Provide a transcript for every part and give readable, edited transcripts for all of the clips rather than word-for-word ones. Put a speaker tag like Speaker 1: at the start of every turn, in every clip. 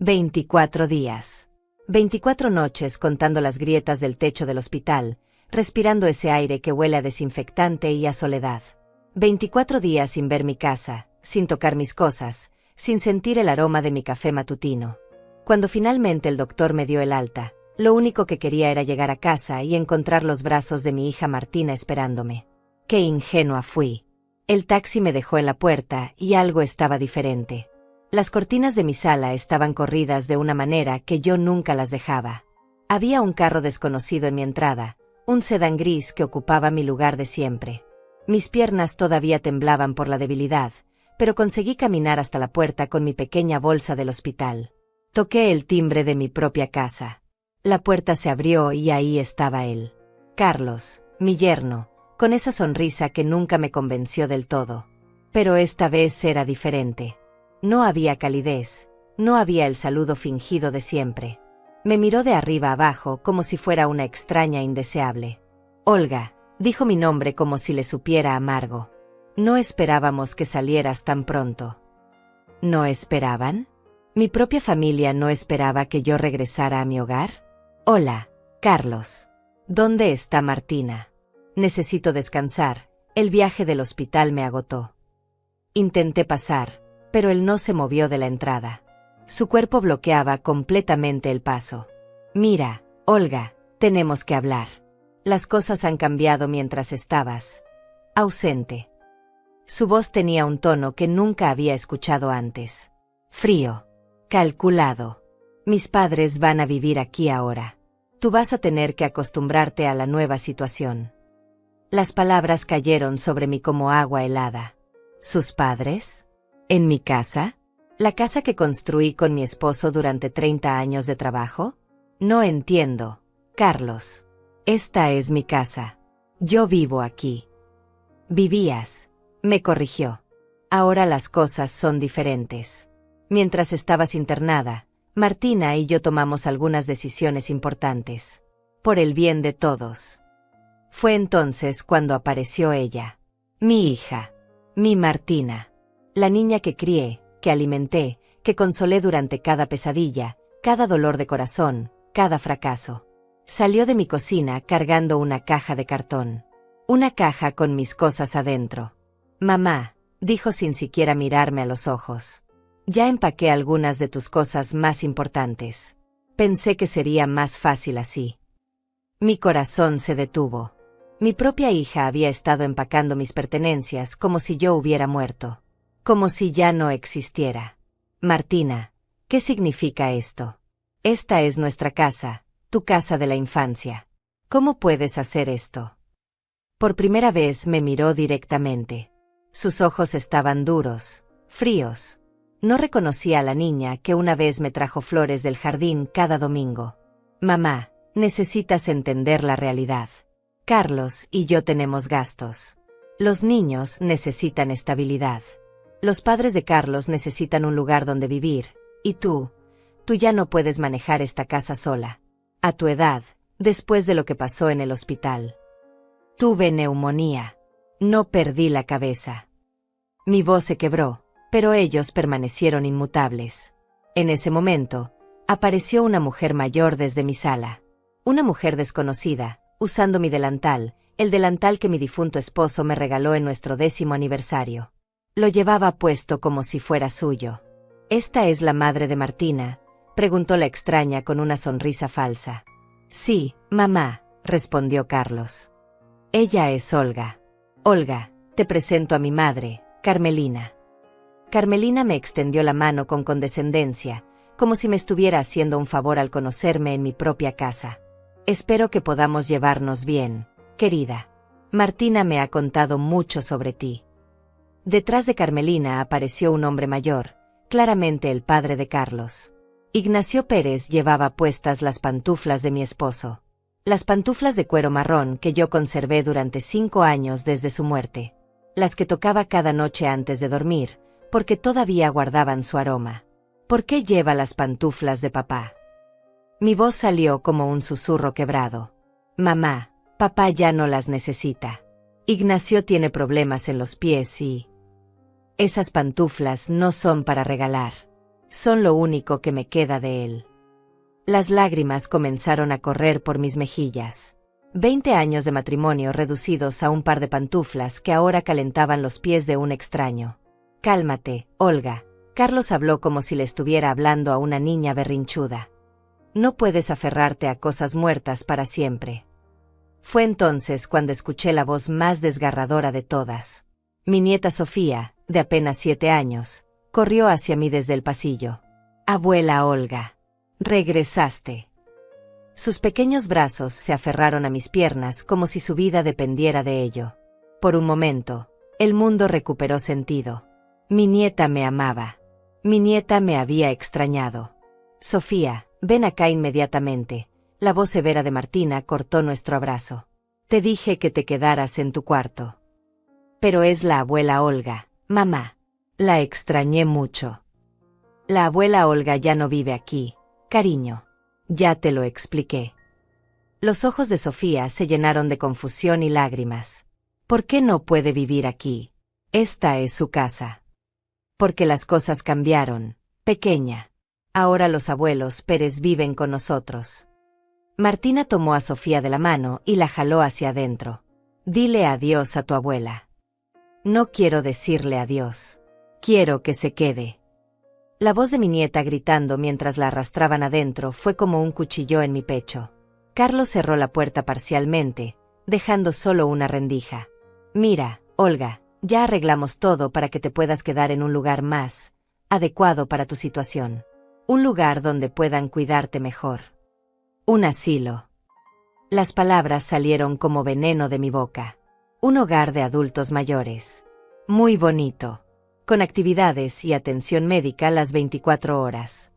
Speaker 1: 24 días. 24 noches contando las grietas del techo del hospital, respirando ese aire que huele a desinfectante y a soledad. 24 días sin ver mi casa, sin tocar mis cosas, sin sentir el aroma de mi café matutino. Cuando finalmente el doctor me dio el alta, lo único que quería era llegar a casa y encontrar los brazos de mi hija Martina esperándome. ¡Qué ingenua fui! El taxi me dejó en la puerta y algo estaba diferente. Las cortinas de mi sala estaban corridas de una manera que yo nunca las dejaba. Había un carro desconocido en mi entrada, un sedán gris que ocupaba mi lugar de siempre. Mis piernas todavía temblaban por la debilidad, pero conseguí caminar hasta la puerta con mi pequeña bolsa del hospital. Toqué el timbre de mi propia casa. La puerta se abrió y ahí estaba él. Carlos, mi yerno, con esa sonrisa que nunca me convenció del todo. Pero esta vez era diferente. No había calidez, no había el saludo fingido de siempre. Me miró de arriba abajo como si fuera una extraña indeseable. Olga, dijo mi nombre como si le supiera amargo. No esperábamos que salieras tan pronto. ¿No esperaban? ¿Mi propia familia no esperaba que yo regresara a mi hogar? Hola, Carlos. ¿Dónde está Martina? Necesito descansar, el viaje del hospital me agotó. Intenté pasar, pero él no se movió de la entrada. Su cuerpo bloqueaba completamente el paso. Mira, Olga, tenemos que hablar. Las cosas han cambiado mientras estabas ausente. Su voz tenía un tono que nunca había escuchado antes. Frío. Calculado. Mis padres van a vivir aquí ahora. Tú vas a tener que acostumbrarte a la nueva situación. Las palabras cayeron sobre mí como agua helada. ¿Sus padres? ¿En mi casa? ¿La casa que construí con mi esposo durante 30 años de trabajo? No entiendo, Carlos. Esta es mi casa. Yo vivo aquí. Vivías, me corrigió. Ahora las cosas son diferentes. Mientras estabas internada, Martina y yo tomamos algunas decisiones importantes. Por el bien de todos. Fue entonces cuando apareció ella. Mi hija. Mi Martina. La niña que crié, que alimenté, que consolé durante cada pesadilla, cada dolor de corazón, cada fracaso. Salió de mi cocina cargando una caja de cartón. Una caja con mis cosas adentro. Mamá, dijo sin siquiera mirarme a los ojos. Ya empaqué algunas de tus cosas más importantes. Pensé que sería más fácil así. Mi corazón se detuvo. Mi propia hija había estado empacando mis pertenencias como si yo hubiera muerto. Como si ya no existiera. Martina, ¿qué significa esto? Esta es nuestra casa, tu casa de la infancia. ¿Cómo puedes hacer esto? Por primera vez me miró directamente. Sus ojos estaban duros, fríos. No reconocía a la niña que una vez me trajo flores del jardín cada domingo. Mamá, necesitas entender la realidad. Carlos y yo tenemos gastos. Los niños necesitan estabilidad. Los padres de Carlos necesitan un lugar donde vivir, y tú ya no puedes manejar esta casa sola. A tu edad, después de lo que pasó en el hospital. Tuve neumonía. No perdí la cabeza. Mi voz se quebró, pero ellos permanecieron inmutables. En ese momento, apareció una mujer mayor desde mi sala. Una mujer desconocida, usando mi delantal, el delantal que mi difunto esposo me regaló en nuestro 10º aniversario. Lo llevaba puesto como si fuera suyo. ¿Esta es la madre de Martina?, preguntó la extraña con una sonrisa falsa. Sí, mamá, respondió Carlos. Ella es Olga. Olga, te presento a mi madre, Carmelina. Carmelina me extendió la mano con condescendencia, como si me estuviera haciendo un favor al conocerme en mi propia casa. Espero que podamos llevarnos bien, querida. Martina me ha contado mucho sobre ti. Detrás de Carmelina apareció un hombre mayor, claramente el padre de Carlos. Ignacio Pérez llevaba puestas las pantuflas de mi esposo. Las pantuflas de cuero marrón que yo conservé durante 5 años desde su muerte. Las que tocaba cada noche antes de dormir, porque todavía guardaban su aroma. ¿Por qué lleva las pantuflas de papá? Mi voz salió como un susurro quebrado. Mamá, papá ya no las necesita. Ignacio tiene problemas en los pies y... Esas pantuflas no son para regalar. Son lo único que me queda de él. Las lágrimas comenzaron a correr por mis mejillas. 20 años de matrimonio reducidos a un par de pantuflas que ahora calentaban los pies de un extraño. Cálmate, Olga. Carlos habló como si le estuviera hablando a una niña berrinchuda. No puedes aferrarte a cosas muertas para siempre. Fue entonces cuando escuché la voz más desgarradora de todas. Mi nieta Sofía, de apenas 7 años, corrió hacia mí desde el pasillo. Abuela Olga, regresaste. Sus pequeños brazos se aferraron a mis piernas como si su vida dependiera de ello. Por un momento, el mundo recuperó sentido. Mi nieta me amaba. Mi nieta me había extrañado. Sofía, ven acá inmediatamente. La voz severa de Martina cortó nuestro abrazo. Te dije que te quedaras en tu cuarto. Pero es la abuela Olga, mamá. La extrañé mucho. La abuela Olga ya no vive aquí, cariño. Ya te lo expliqué. Los ojos de Sofía se llenaron de confusión y lágrimas. ¿Por qué no puede vivir aquí? Esta es su casa. Porque las cosas cambiaron, pequeña. Ahora los abuelos Pérez viven con nosotros. Martina tomó a Sofía de la mano y la jaló hacia adentro. Dile adiós a tu abuela. No quiero decirle adiós. Quiero que se quede. La voz de mi nieta gritando mientras la arrastraban adentro fue como un cuchillo en mi pecho. Carlos cerró la puerta parcialmente, dejando solo una rendija. Mira, Olga, ya arreglamos todo para que te puedas quedar en un lugar más adecuado para tu situación. Un lugar donde puedan cuidarte mejor. Un asilo. Las palabras salieron como veneno de mi boca. Un hogar de adultos mayores. Muy bonito. Con actividades y atención médica las 24 horas.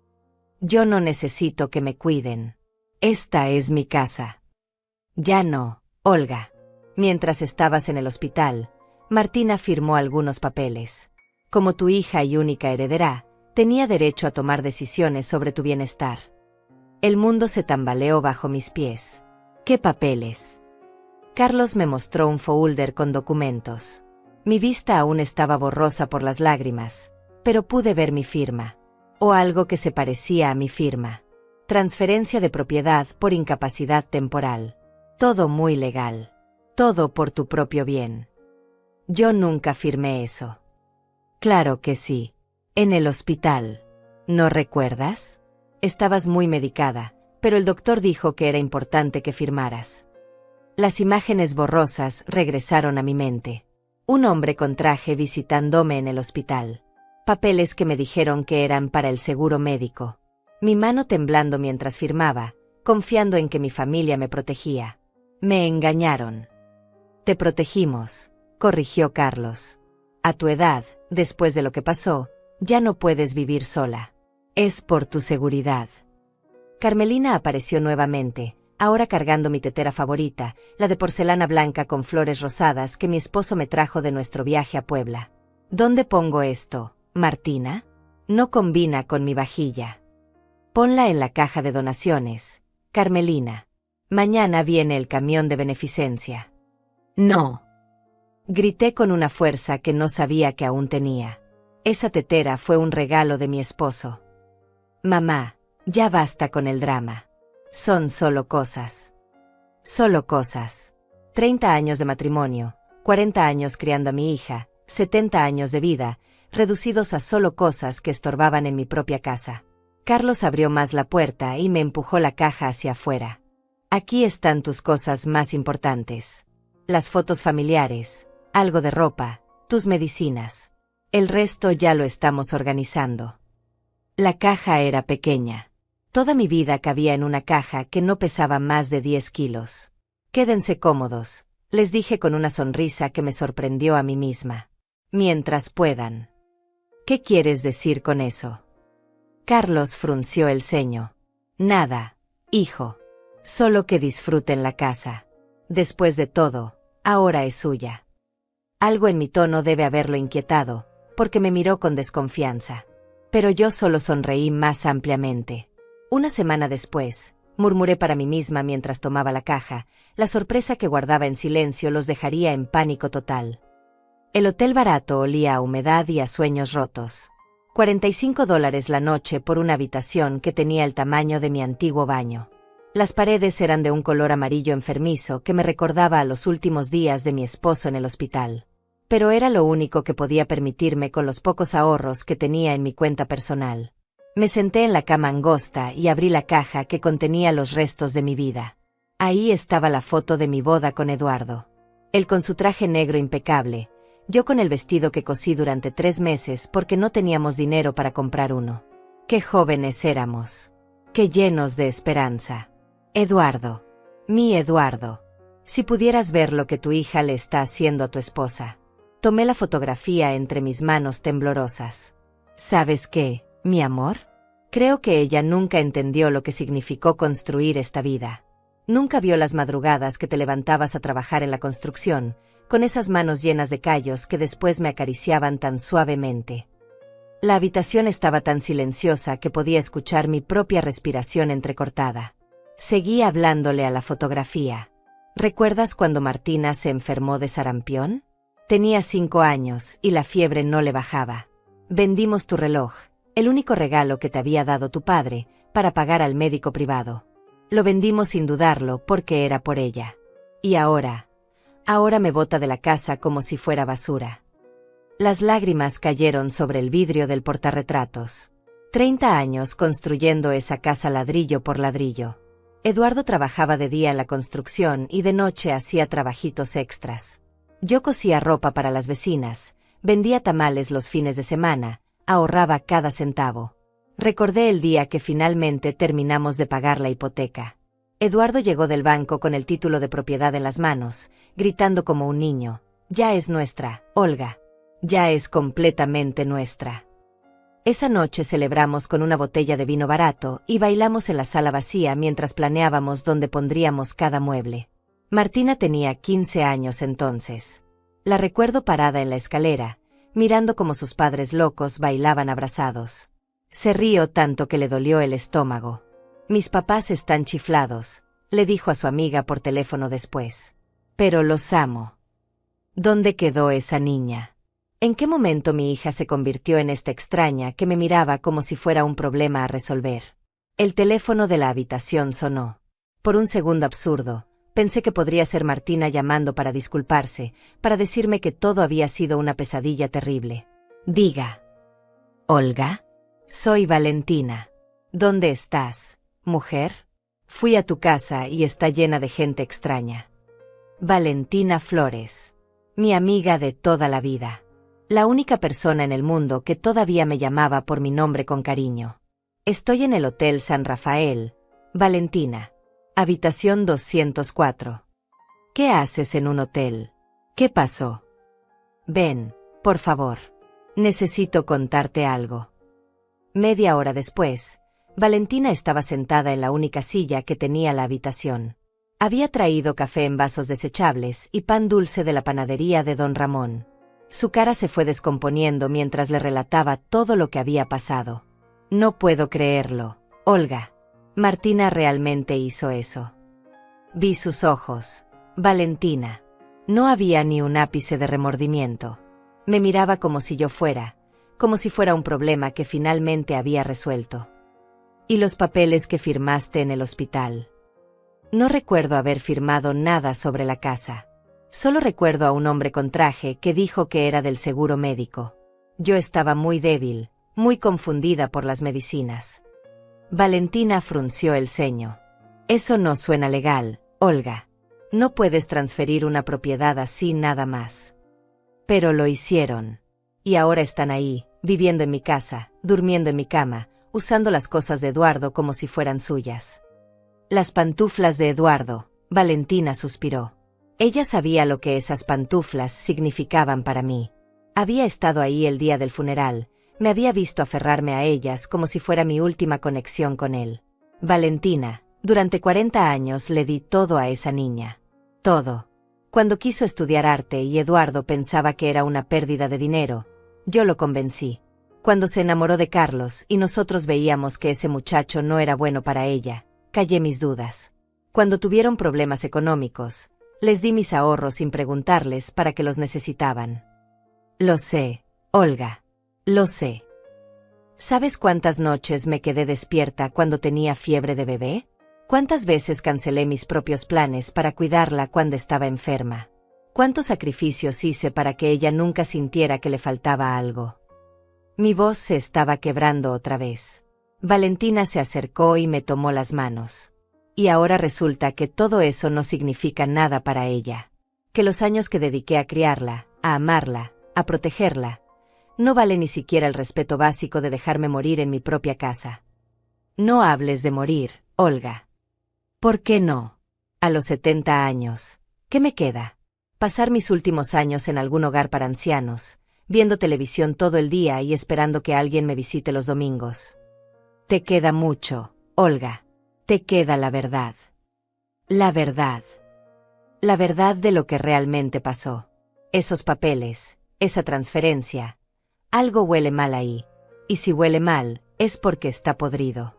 Speaker 1: Yo no necesito que me cuiden. Esta es mi casa. Ya no, Olga. Mientras estabas en el hospital, Martina firmó algunos papeles. Como tu hija y única heredera, tenía derecho a tomar decisiones sobre tu bienestar. El mundo se tambaleó bajo mis pies. ¿Qué papeles? Carlos me mostró un folder con documentos. Mi vista aún estaba borrosa por las lágrimas, pero pude ver mi firma. O algo que se parecía a mi firma. Transferencia de propiedad por incapacidad temporal. Todo muy legal. Todo por tu propio bien. Yo nunca firmé eso. Claro que sí. En el hospital. ¿No recuerdas? Estabas muy medicada, pero el doctor dijo que era importante que firmaras. Las imágenes borrosas regresaron a mi mente. Un hombre con traje visitándome en el hospital. Papeles que me dijeron que eran para el seguro médico. Mi mano temblando mientras firmaba, confiando en que mi familia me protegía. Me engañaron. Te protegimos, corrigió Carlos. A tu edad, después de lo que pasó, ya no puedes vivir sola. Es por tu seguridad. Carmelina apareció nuevamente, ahora cargando mi tetera favorita, la de porcelana blanca con flores rosadas que mi esposo me trajo de nuestro viaje a Puebla. ¿Dónde pongo esto, Martina? No combina con mi vajilla. Ponla en la caja de donaciones, Carmelina. Mañana viene el camión de beneficencia. No. Grité con una fuerza que no sabía que aún tenía. Esa tetera fue un regalo de mi esposo. Mamá, ya basta con el drama. Son solo cosas. Solo cosas. 30 años de matrimonio, 40 años criando a mi hija, 70 años de vida, reducidos a solo cosas que estorbaban en mi propia casa. Carlos abrió más la puerta y me empujó la caja hacia afuera. Aquí están tus cosas más importantes. Las fotos familiares, algo de ropa, tus medicinas. El resto ya lo estamos organizando. La caja era pequeña. Toda mi vida cabía en una caja que no pesaba más de 10 kilos. Quédense cómodos, les dije con una sonrisa que me sorprendió a mí misma. Mientras puedan. ¿Qué quieres decir con eso? Carlos frunció el ceño. Nada, hijo. Solo que disfruten la casa. Después de todo, ahora es suya. Algo en mi tono debe haberlo inquietado, porque me miró con desconfianza. Pero yo solo sonreí más ampliamente. Una semana después, murmuré para mí misma mientras tomaba la caja, la sorpresa que guardaba en silencio los dejaría en pánico total. El hotel barato olía a humedad y a sueños rotos. $45 la noche por una habitación que tenía el tamaño de mi antiguo baño. Las paredes eran de un color amarillo enfermizo que me recordaba a los últimos días de mi esposo en el hospital. Pero era lo único que podía permitirme con los pocos ahorros que tenía en mi cuenta personal. Me senté en la cama angosta y abrí la caja que contenía los restos de mi vida. Ahí estaba la foto de mi boda con Eduardo. Él con su traje negro impecable, yo con el vestido que cosí durante 3 meses porque no teníamos dinero para comprar uno. Qué jóvenes éramos. Qué llenos de esperanza. Eduardo. Mi Eduardo. Si pudieras ver lo que tu hija le está haciendo a tu esposa. Tomé la fotografía entre mis manos temblorosas. ¿Sabes qué, mi amor? Creo que ella nunca entendió lo que significó construir esta vida. Nunca vio las madrugadas que te levantabas a trabajar en la construcción, con esas manos llenas de callos que después me acariciaban tan suavemente. La habitación estaba tan silenciosa que podía escuchar mi propia respiración entrecortada. Seguí hablándole a la fotografía. ¿Recuerdas cuando Martina se enfermó de sarampión? Tenía 5 años y la fiebre no le bajaba. Vendimos tu reloj, el único regalo que te había dado tu padre, para pagar al médico privado. Lo vendimos sin dudarlo porque era por ella. Y ahora me bota de la casa como si fuera basura. Las lágrimas cayeron sobre el vidrio del portarretratos. 30 años construyendo esa casa ladrillo por ladrillo. Eduardo trabajaba de día en la construcción y de noche hacía trabajitos extras. Yo cosía ropa para las vecinas, vendía tamales los fines de semana, ahorraba cada centavo. Recordé el día que finalmente terminamos de pagar la hipoteca. Eduardo llegó del banco con el título de propiedad en las manos, gritando como un niño: «Ya es nuestra, Olga. Ya es completamente nuestra». Esa noche celebramos con una botella de vino barato y bailamos en la sala vacía mientras planeábamos dónde pondríamos cada mueble. Martina tenía 15 años entonces. La recuerdo parada en la escalera, mirando cómo sus padres locos bailaban abrazados. Se rió tanto que le dolió el estómago. «Mis papás están chiflados», le dijo a su amiga por teléfono después. «Pero los amo». ¿Dónde quedó esa niña? ¿En qué momento mi hija se convirtió en esta extraña que me miraba como si fuera un problema a resolver? El teléfono de la habitación sonó. Por un segundo absurdo, pensé que podría ser Martina llamando para disculparse, para decirme que todo había sido una pesadilla terrible. «Diga». «Olga. Soy Valentina. ¿Dónde estás, mujer? Fui a tu casa y está llena de gente extraña». Valentina Flores. Mi amiga de toda la vida. La única persona en el mundo que todavía me llamaba por mi nombre con cariño. Estoy en el Hotel San Rafael, Valentina. Habitación 204. ¿Qué haces en un hotel? ¿Qué pasó? Ven, por favor. Necesito contarte algo. Media hora después, Valentina estaba sentada en la única silla que tenía la habitación. Había traído café en vasos desechables y pan dulce de la panadería de Don Ramón. Su cara se fue descomponiendo mientras le relataba todo lo que había pasado. «No puedo creerlo, Olga. Martina realmente hizo eso». Vi sus ojos. Valentina. No había ni un ápice de remordimiento. Me miraba como si yo fuera, como si fuera un problema que finalmente había resuelto. «¿Y los papeles que firmaste en el hospital?» No recuerdo haber firmado nada sobre la casa. Solo recuerdo a un hombre con traje que dijo que era del seguro médico. Yo estaba muy débil, muy confundida por las medicinas. Valentina frunció el ceño. «Eso no suena legal, Olga. No puedes transferir una propiedad así nada más». Pero lo hicieron. Y ahora están ahí, viviendo en mi casa, durmiendo en mi cama, usando las cosas de Eduardo como si fueran suyas. Las pantuflas de Eduardo, Valentina suspiró. Ella sabía lo que esas pantuflas significaban para mí. Había estado ahí el día del funeral, me había visto aferrarme a ellas como si fuera mi última conexión con él. Valentina, durante 40 años le di todo a esa niña. Todo. Cuando quiso estudiar arte y Eduardo pensaba que era una pérdida de dinero, yo lo convencí. Cuando se enamoró de Carlos y nosotros veíamos que ese muchacho no era bueno para ella, callé mis dudas. Cuando tuvieron problemas económicos, les di mis ahorros sin preguntarles para que los necesitaban. Lo sé, Olga. Lo sé. ¿Sabes cuántas noches me quedé despierta cuando tenía fiebre de bebé? ¿Cuántas veces cancelé mis propios planes para cuidarla cuando estaba enferma? ¿Cuántos sacrificios hice para que ella nunca sintiera que le faltaba algo? Mi voz se estaba quebrando otra vez. Valentina se acercó y me tomó las manos. Y ahora resulta que todo eso no significa nada para ella. Que los años que dediqué a criarla, a amarla, a protegerla, no vale ni siquiera el respeto básico de dejarme morir en mi propia casa. No hables de morir, Olga. ¿Por qué no? A los 70 años, ¿qué me queda? Pasar mis últimos años en algún hogar para ancianos, viendo televisión todo el día y esperando que alguien me visite los domingos. Te queda mucho, Olga. Te queda la verdad. La verdad. La verdad de lo que realmente pasó. Esos papeles, esa transferencia. Algo huele mal ahí. Y si huele mal, es porque está podrido.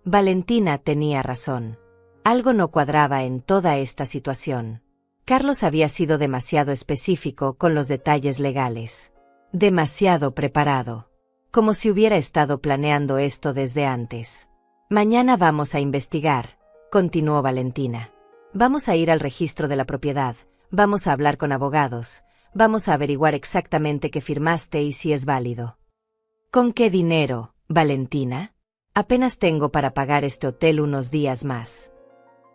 Speaker 1: Valentina tenía razón. Algo no cuadraba en toda esta situación. Carlos había sido demasiado específico con los detalles legales. Demasiado preparado. Como si hubiera estado planeando esto desde antes. Mañana vamos a investigar, continuó Valentina. Vamos a ir al registro de la propiedad, vamos a hablar con abogados, vamos a averiguar exactamente qué firmaste y si es válido. ¿Con qué dinero, Valentina? Apenas tengo para pagar este hotel unos días más.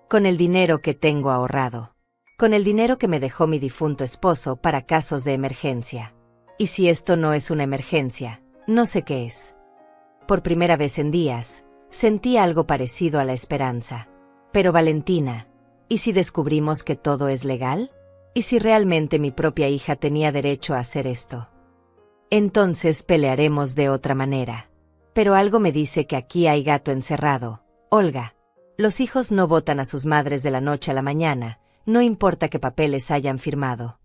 Speaker 1: Con el dinero que tengo ahorrado. Con el dinero que me dejó mi difunto esposo para casos de emergencia. Y si esto no es una emergencia, no sé qué es. Por primera vez en días, sentí algo parecido a la esperanza. Pero Valentina, ¿y si descubrimos que todo es legal? ¿Y si realmente mi propia hija tenía derecho a hacer esto? Entonces pelearemos de otra manera. Pero algo me dice que aquí hay gato encerrado, Olga. Los hijos no votan a sus madres de la noche a la mañana, no importa qué papeles hayan firmado.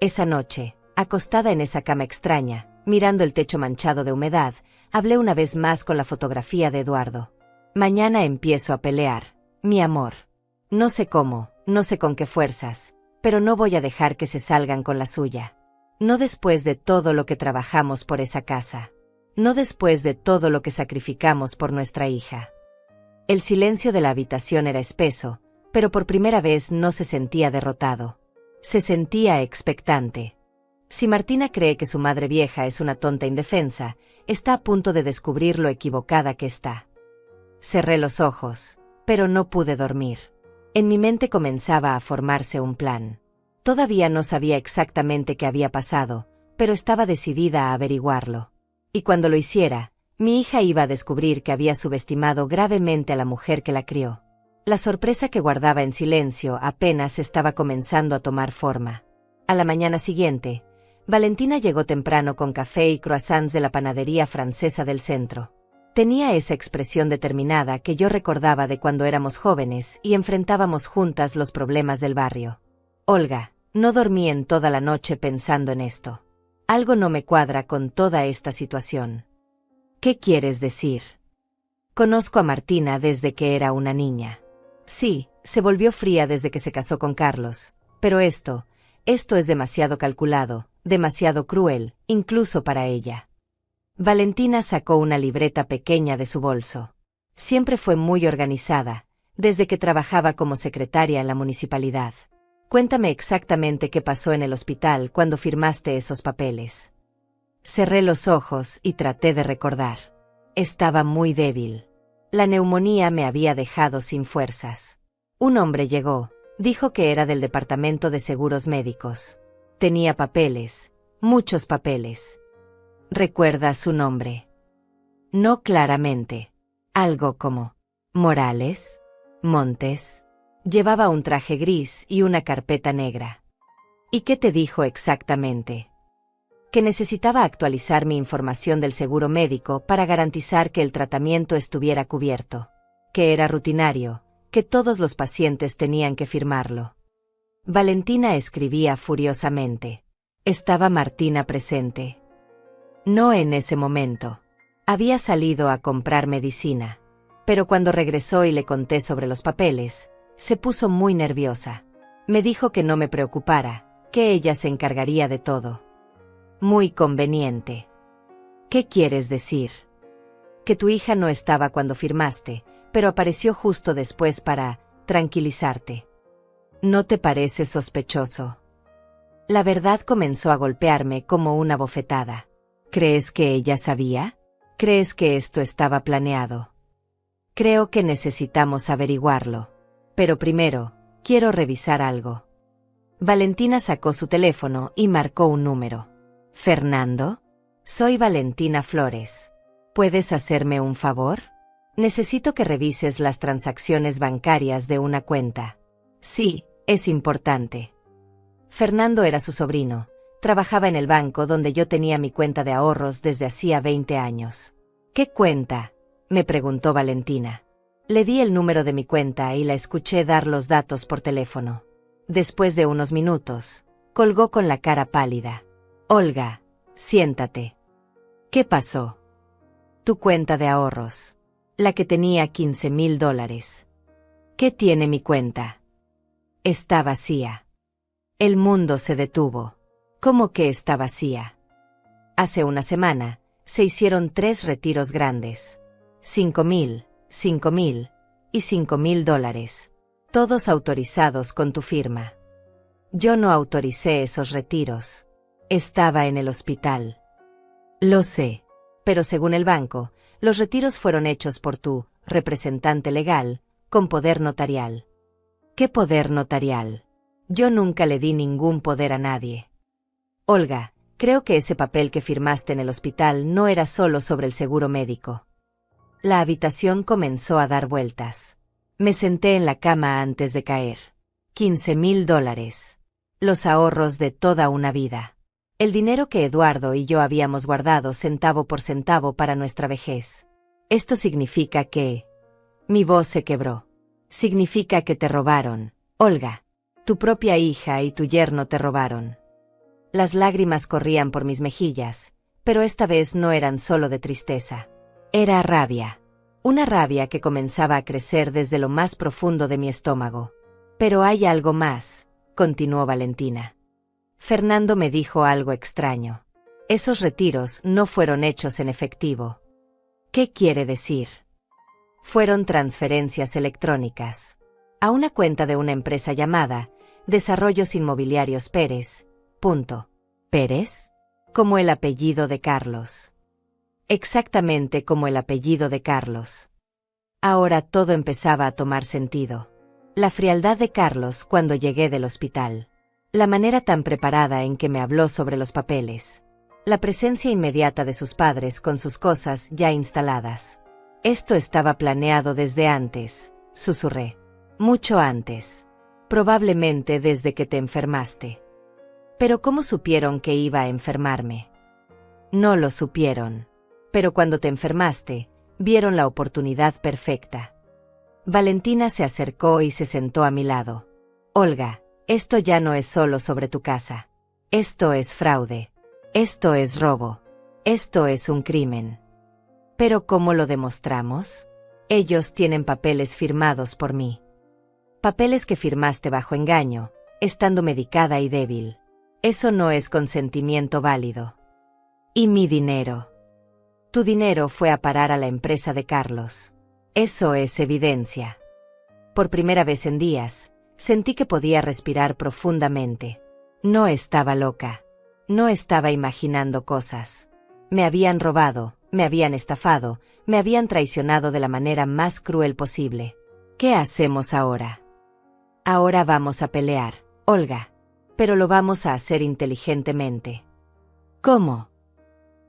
Speaker 1: Esa noche, acostada en esa cama extraña, mirando el techo manchado de humedad, hablé una vez más con la fotografía de Eduardo. Mañana empiezo a pelear, mi amor. No sé cómo, no sé con qué fuerzas, pero no voy a dejar que se salgan con la suya. No después de todo lo que trabajamos por esa casa. No después de todo lo que sacrificamos por nuestra hija. El silencio de la habitación era espeso, pero por primera vez no se sentía derrotado. Se sentía expectante. Si Martina cree que su madre vieja es una tonta indefensa, está a punto de descubrir lo equivocada que está. Cerré los ojos, pero no pude dormir. En mi mente comenzaba a formarse un plan. Todavía no sabía exactamente qué había pasado, pero estaba decidida a averiguarlo. Y cuando lo hiciera, mi hija iba a descubrir que había subestimado gravemente a la mujer que la crió. La sorpresa que guardaba en silencio apenas estaba comenzando a tomar forma. A la mañana siguiente, Valentina llegó temprano con café y croissants de la panadería francesa del centro. Tenía esa expresión determinada que yo recordaba de cuando éramos jóvenes y enfrentábamos juntas los problemas del barrio. Olga, no dormí en toda la noche pensando en esto. Algo no me cuadra con toda esta situación. ¿Qué quieres decir? Conozco a Martina desde que era una niña. Sí, se volvió fría desde que se casó con Carlos, pero esto es demasiado calculado, demasiado cruel, incluso para ella. Valentina sacó una libreta pequeña de su bolso. Siempre fue muy organizada, desde que trabajaba como secretaria en la municipalidad. Cuéntame exactamente qué pasó en el hospital cuando firmaste esos papeles. Cerré los ojos y traté de recordar. Estaba muy débil. La neumonía me había dejado sin fuerzas. Un hombre llegó, dijo que era del departamento de seguros médicos. Tenía papeles, muchos papeles. ¿Recuerdas su nombre? No claramente. Algo como Morales, Montes. Llevaba un traje gris y una carpeta negra. ¿Y qué te dijo exactamente? Que necesitaba actualizar mi información del seguro médico para garantizar que el tratamiento estuviera cubierto. Que era rutinario, que todos los pacientes tenían que firmarlo. Valentina escribía furiosamente. ¿Estaba Martina presente? No en ese momento. Había salido a comprar medicina. Pero cuando regresó y le conté sobre los papeles, se puso muy nerviosa. Me dijo que no me preocupara, que ella se encargaría de todo. Muy conveniente. ¿Qué quieres decir? que tu hija no estaba cuando firmaste, pero apareció justo después para tranquilizarte. ¿No te parece sospechoso? La verdad comenzó a golpearme como una bofetada. ¿Crees que ella sabía? ¿Crees que esto estaba planeado? Creo que necesitamos averiguarlo. Pero primero, quiero revisar algo. Valentina sacó su teléfono y marcó un número. ¿Fernando? Soy Valentina Flores. ¿Puedes hacerme un favor? Necesito que revises las transacciones bancarias de una cuenta. Sí, es importante. Fernando era su sobrino. Trabajaba en el banco donde yo tenía mi cuenta de ahorros desde hacía 20 años. ¿Qué cuenta?, me preguntó Valentina. Le di el número de mi cuenta y la escuché dar los datos por teléfono. Después de unos minutos, colgó con la cara pálida. Olga, siéntate. ¿Qué pasó? Tu cuenta de ahorros. La que tenía $15,000. ¿Qué tiene mi cuenta? Está vacía. El mundo se detuvo. ¿Cómo que está vacía? Hace una semana, se hicieron 3 retiros grandes. $5,000, $5,000 y $5,000. Todos autorizados con tu firma. Yo no autoricé esos retiros. Estaba en el hospital. Lo sé. Pero según el banco, los retiros fueron hechos por tu representante legal, con poder notarial. ¿Qué poder notarial? Yo nunca le di ningún poder a nadie. Olga, creo que ese papel que firmaste en el hospital no era solo sobre el seguro médico. La habitación comenzó a dar vueltas. Me senté en la cama antes de caer. $15,000. Los ahorros de toda una vida. El dinero que Eduardo y yo habíamos guardado centavo por centavo para nuestra vejez. Esto significa que... Mi voz se quebró. Significa que te robaron, Olga. Tu propia hija y tu yerno te robaron. Las lágrimas corrían por mis mejillas, pero esta vez no eran solo de tristeza. Era rabia. Una rabia que comenzaba a crecer desde lo más profundo de mi estómago. Pero hay algo más, continuó Valentina. Fernando me dijo algo extraño. Esos retiros no fueron hechos en efectivo. ¿Qué quiere decir? Fueron transferencias electrónicas. A una cuenta de una empresa llamada Desarrollos Inmobiliarios Pérez. ¿Pérez? Como el apellido de Carlos. Exactamente como el apellido de Carlos. Ahora todo empezaba a tomar sentido. La frialdad de Carlos cuando llegué del hospital. La manera tan preparada en que me habló sobre los papeles. La presencia inmediata de sus padres con sus cosas ya instaladas. Esto estaba planeado desde antes, susurré. Mucho antes. Probablemente desde que te enfermaste. Pero ¿cómo supieron que iba a enfermarme? No lo supieron. Pero cuando te enfermaste, vieron la oportunidad perfecta. Valentina se acercó y se sentó a mi lado. Olga, esto ya no es solo sobre tu casa. Esto es fraude. Esto es robo. Esto es un crimen. ¿Pero cómo lo demostramos? Ellos tienen papeles firmados por mí. Papeles que firmaste bajo engaño, estando medicada y débil. Eso no es consentimiento válido. ¿Y mi dinero? Tu dinero fue a parar a la empresa de Carlos. Eso es evidencia. Por primera vez en días, sentí que podía respirar profundamente. No estaba loca. No estaba imaginando cosas. Me habían robado, me habían estafado, me habían traicionado de la manera más cruel posible. ¿Qué hacemos ahora? Ahora vamos a pelear, Olga. Pero lo vamos a hacer inteligentemente. ¿Cómo?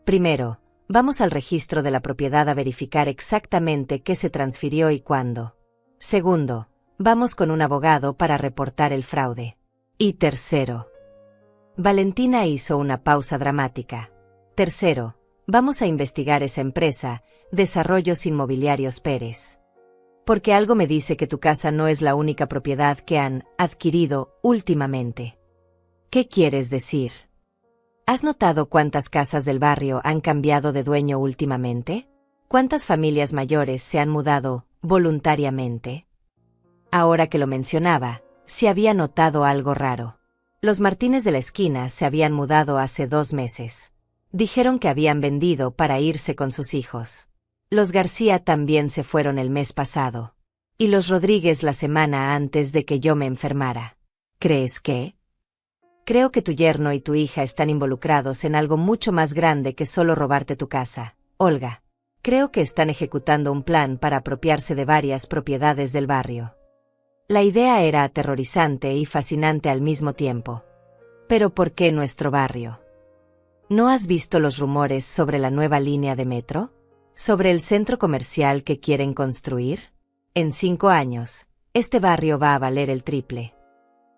Speaker 1: Primero, vamos al registro de la propiedad a verificar exactamente qué se transfirió y cuándo. Segundo, vamos con un abogado para reportar el fraude. Y tercero. Valentina hizo una pausa dramática. Tercero, vamos a investigar esa empresa, Desarrollos Inmobiliarios Pérez. Porque algo me dice que tu casa no es la única propiedad que han adquirido últimamente. ¿Qué quieres decir? ¿Has notado cuántas casas del barrio han cambiado de dueño últimamente? ¿Cuántas familias mayores se han mudado voluntariamente? Ahora que lo mencionaba, se había notado algo raro. Los Martínez de la esquina se habían mudado hace 2 meses. Dijeron que habían vendido para irse con sus hijos. Los García también se fueron el mes pasado. Y los Rodríguez la semana antes de que yo me enfermara. ¿Crees que? Creo que tu yerno y tu hija están involucrados en algo mucho más grande que solo robarte tu casa, Olga. Creo que están ejecutando un plan para apropiarse de varias propiedades del barrio. La idea era aterrorizante y fascinante al mismo tiempo. Pero ¿por qué nuestro barrio? ¿No has visto los rumores sobre la nueva línea de metro? ¿Sobre el centro comercial que quieren construir? En 5 años, este barrio va a valer el triple.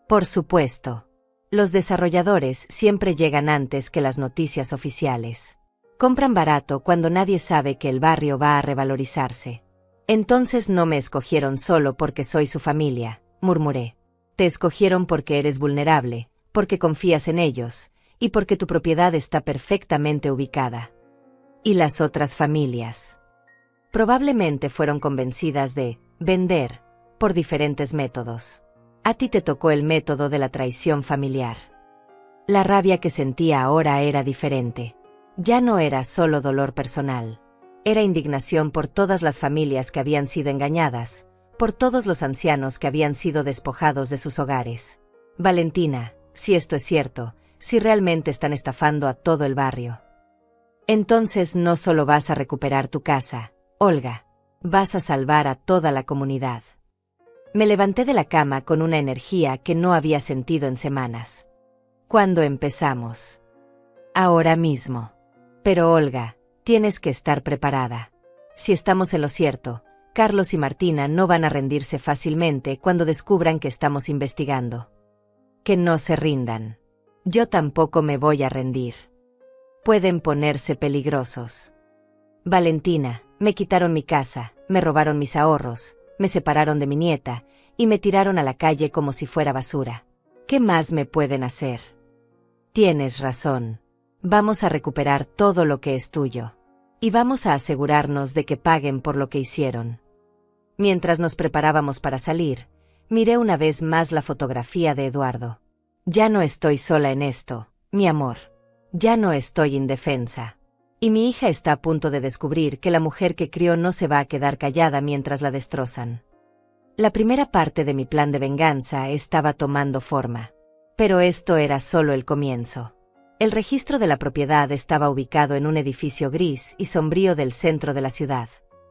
Speaker 1: Por supuesto. Los desarrolladores siempre llegan antes que las noticias oficiales. Compran barato cuando nadie sabe que el barrio va a revalorizarse. Entonces no me escogieron solo porque soy su familia, murmuré. Te escogieron porque eres vulnerable, porque confías en ellos, y porque tu propiedad está perfectamente ubicada. ¿Y las otras familias? Probablemente fueron convencidas de vender por diferentes métodos. A ti te tocó el método de la traición familiar. La rabia que sentía ahora era diferente. Ya no era solo dolor personal. Era indignación por todas las familias que habían sido engañadas, por todos los ancianos que habían sido despojados de sus hogares. Valentina, si esto es cierto, si realmente están estafando a todo el barrio. Entonces no solo vas a recuperar tu casa, Olga, vas a salvar a toda la comunidad. Me levanté de la cama con una energía que no había sentido en semanas. ¿Cuándo empezamos? Ahora mismo. Pero Olga, tienes que estar preparada. Si estamos en lo cierto, Carlos y Martina no van a rendirse fácilmente cuando descubran que estamos investigando. Que no se rindan. Yo tampoco me voy a rendir. Pueden ponerse peligrosos. Valentina, me quitaron mi casa, me robaron mis ahorros, me separaron de mi nieta, y me tiraron a la calle como si fuera basura. ¿Qué más me pueden hacer? Tienes razón. Vamos a recuperar todo lo que es tuyo. Y vamos a asegurarnos de que paguen por lo que hicieron. Mientras nos preparábamos para salir, miré una vez más la fotografía de Eduardo. Ya no estoy sola en esto, mi amor. Ya no estoy indefensa. Y mi hija está a punto de descubrir que la mujer que crió no se va a quedar callada mientras la destrozan. La primera parte de mi plan de venganza estaba tomando forma. Pero esto era solo el comienzo. El registro de la propiedad estaba ubicado en un edificio gris y sombrío del centro de la ciudad.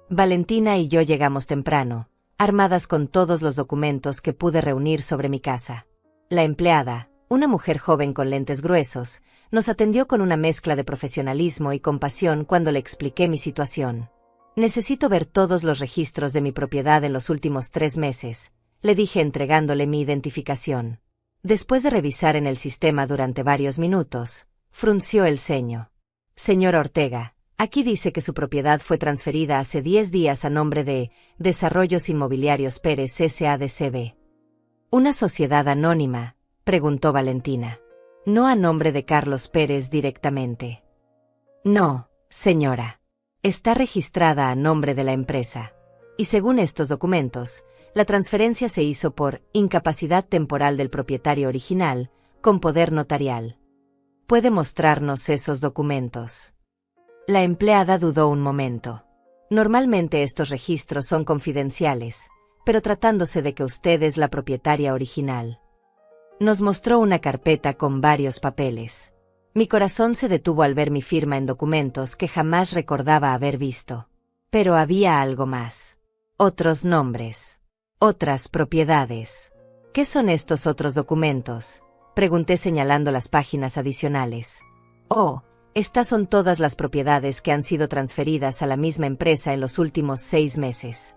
Speaker 1: Valentina y yo llegamos temprano, armadas con todos los documentos que pude reunir sobre mi casa. La empleada, una mujer joven con lentes gruesos, nos atendió con una mezcla de profesionalismo y compasión cuando le expliqué mi situación. Necesito ver todos los registros de mi propiedad en los últimos 3 meses, le dije entregándole mi identificación. Después de revisar en el sistema durante varios minutos, frunció el ceño. Señor Ortega, aquí dice que su propiedad fue transferida hace 10 días a nombre de Desarrollos Inmobiliarios Pérez S.A.D.C.B. ¿Una sociedad anónima?, preguntó Valentina. No a nombre de Carlos Pérez directamente. No, señora. Está registrada a nombre de la empresa. Y según estos documentos, la transferencia se hizo por incapacidad temporal del propietario original, con poder notarial. ¿Puede mostrarnos esos documentos? La empleada dudó un momento. Normalmente estos registros son confidenciales, pero tratándose de que usted es la propietaria original. Nos mostró una carpeta con varios papeles. Mi corazón se detuvo al ver mi firma en documentos que jamás recordaba haber visto. Pero había algo más. Otros nombres. Otras propiedades. ¿Qué son estos otros documentos?, pregunté señalando las páginas adicionales. Oh, estas son todas las propiedades que han sido transferidas a la misma empresa en los últimos 6 meses.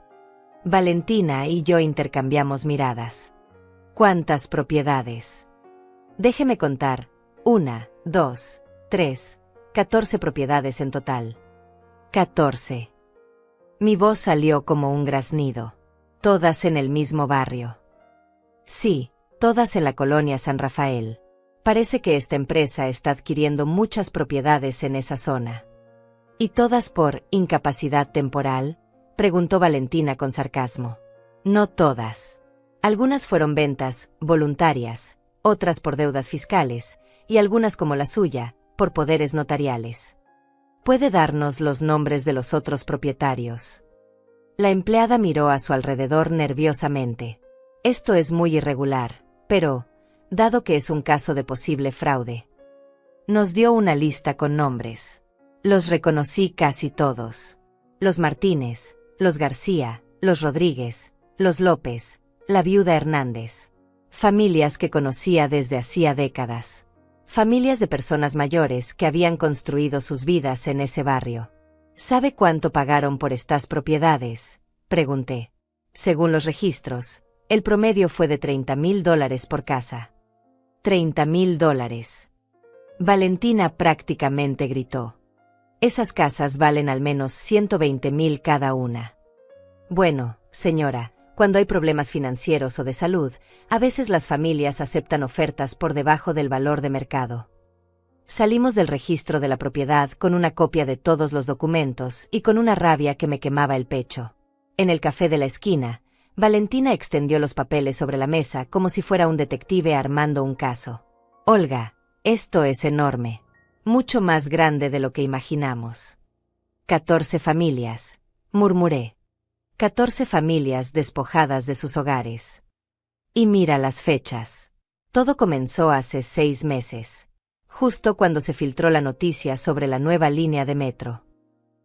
Speaker 1: Valentina y yo intercambiamos miradas. ¿Cuántas propiedades? Déjeme contar. 1, 2, 3, 14 propiedades en total. 14. Mi voz salió como un graznido. Todas en el mismo barrio. Sí, todas en la colonia San Rafael. Parece que esta empresa está adquiriendo muchas propiedades en esa zona. ¿Y todas por incapacidad temporal?, preguntó Valentina con sarcasmo. No todas. Algunas fueron ventas voluntarias, otras por deudas fiscales, y algunas como la suya, por poderes notariales. ¿Puede darnos los nombres de los otros propietarios? La empleada miró a su alrededor nerviosamente. Esto es muy irregular, pero, dado que es un caso de posible fraude. Nos dio una lista con nombres. Los reconocí casi todos. Los Martínez, los García, los Rodríguez, los López, la viuda Hernández. Familias que conocía desde hacía décadas. Familias de personas mayores que habían construido sus vidas en ese barrio. ¿Sabe cuánto pagaron por estas propiedades?, pregunté. Según los registros, el promedio fue de $30,000 por casa. $30,000. Valentina prácticamente gritó. Esas casas valen al menos 120,000 cada una. Bueno, señora, cuando hay problemas financieros o de salud, a veces las familias aceptan ofertas por debajo del valor de mercado. Salimos del registro de la propiedad con una copia de todos los documentos y con una rabia que me quemaba el pecho. En el café de la esquina, Valentina extendió los papeles sobre la mesa como si fuera un detective armando un caso. Olga, esto es enorme. Mucho más grande de lo que imaginamos. 14 familias, murmuré. 14 familias despojadas de sus hogares. Y mira las fechas. Todo comenzó hace 6 meses, justo cuando se filtró la noticia sobre la nueva línea de metro.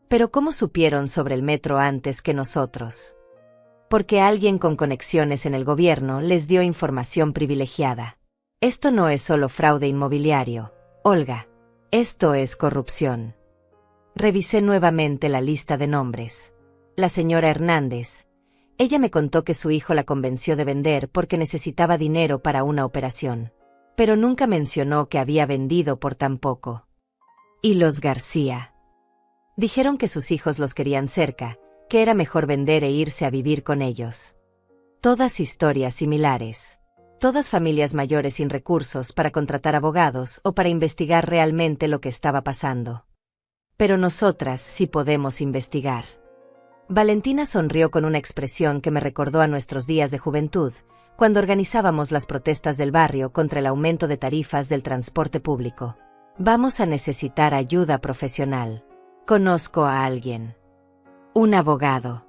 Speaker 1: Pero ¿cómo supieron sobre el metro antes que nosotros? Porque alguien con conexiones en el gobierno les dio información privilegiada. Esto no es solo fraude inmobiliario, Olga. Esto es corrupción. Revisé nuevamente la lista de nombres. La señora Hernández. Ella me contó que su hijo la convenció de vender porque necesitaba dinero para una operación. Pero nunca mencionó que había vendido por tan poco. Y los García. Dijeron que sus hijos los querían cerca, que era mejor vender e irse a vivir con ellos. Todas historias similares. Todas familias mayores sin recursos para contratar abogados o para investigar realmente lo que estaba pasando. Pero nosotras sí podemos investigar. Valentina sonrió con una expresión que me recordó a nuestros días de juventud, cuando organizábamos las protestas del barrio contra el aumento de tarifas del transporte público. Vamos a necesitar ayuda profesional. Conozco a alguien. Un abogado.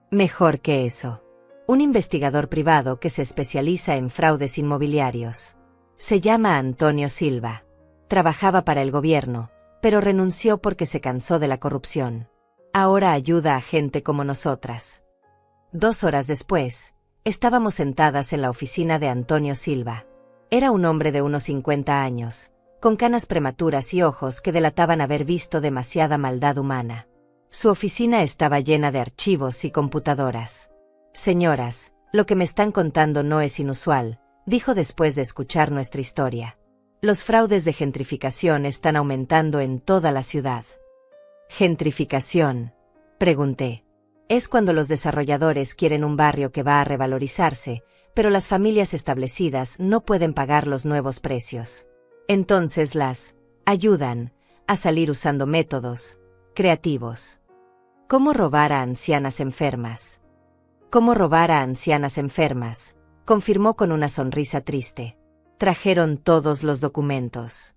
Speaker 1: Mejor que eso. Un investigador privado que se especializa en fraudes inmobiliarios. Se llama Antonio Silva. Trabajaba para el gobierno, pero renunció porque se cansó de la corrupción. Ahora ayuda a gente como nosotras. 2 horas después, estábamos sentadas en la oficina de Antonio Silva. Era un hombre de unos 50 años, con canas prematuras y ojos que delataban haber visto demasiada maldad humana. Su oficina estaba llena de archivos y computadoras. Señoras, lo que me están contando no es inusual, dijo después de escuchar nuestra historia. Los fraudes de gentrificación están aumentando en toda la ciudad. ¿Gentrificación?, pregunté. Es cuando los desarrolladores quieren un barrio que va a revalorizarse, pero las familias establecidas no pueden pagar los nuevos precios. Entonces las ayudan a salir usando métodos creativos. ¿Cómo robar a ancianas enfermas? ¿Cómo robar a ancianas enfermas?, confirmó con una sonrisa triste. Trajeron todos los documentos.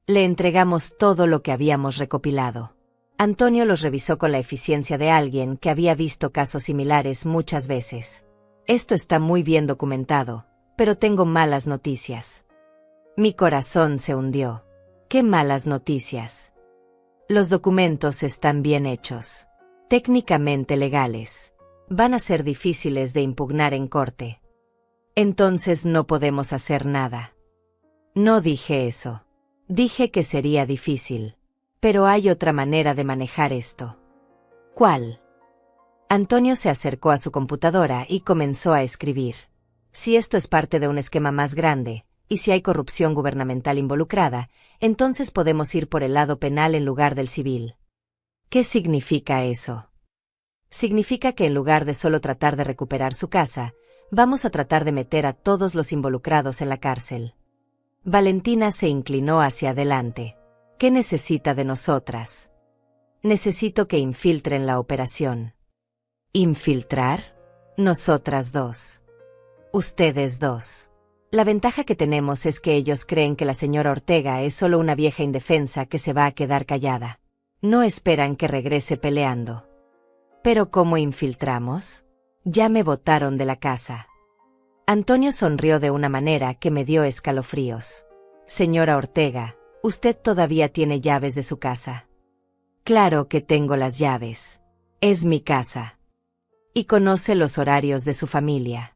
Speaker 1: Le entregamos todo lo que habíamos recopilado. Antonio los revisó con la eficiencia de alguien que había visto casos similares muchas veces. Esto está muy bien documentado, pero tengo malas noticias. Mi corazón se hundió. ¿Qué malas noticias? Los documentos están bien hechos. Técnicamente legales. Van a ser difíciles de impugnar en corte. Entonces no podemos hacer nada. No dije eso. Dije que sería difícil. Pero hay otra manera de manejar esto. ¿Cuál? Antonio se acercó a su computadora y comenzó a escribir. Si esto es parte de un esquema más grande, y si hay corrupción gubernamental involucrada, entonces podemos ir por el lado penal en lugar del civil. ¿Qué significa eso? Significa que en lugar de solo tratar de recuperar su casa, vamos a tratar de meter a todos los involucrados en la cárcel. Valentina se inclinó hacia adelante. ¿Qué necesita de nosotras? Necesito que infiltren la operación. ¿Infiltrar? Nosotras dos. Ustedes dos. La ventaja que tenemos es que ellos creen que la señora Ortega es solo una vieja indefensa que se va a quedar callada. No esperan que regrese peleando. ¿Pero cómo infiltramos? Ya me botaron de la casa. Antonio sonrió de una manera que me dio escalofríos. Señora Ortega, usted todavía tiene llaves de su casa. Claro que tengo las llaves. Es mi casa. Y conoce los horarios de su familia.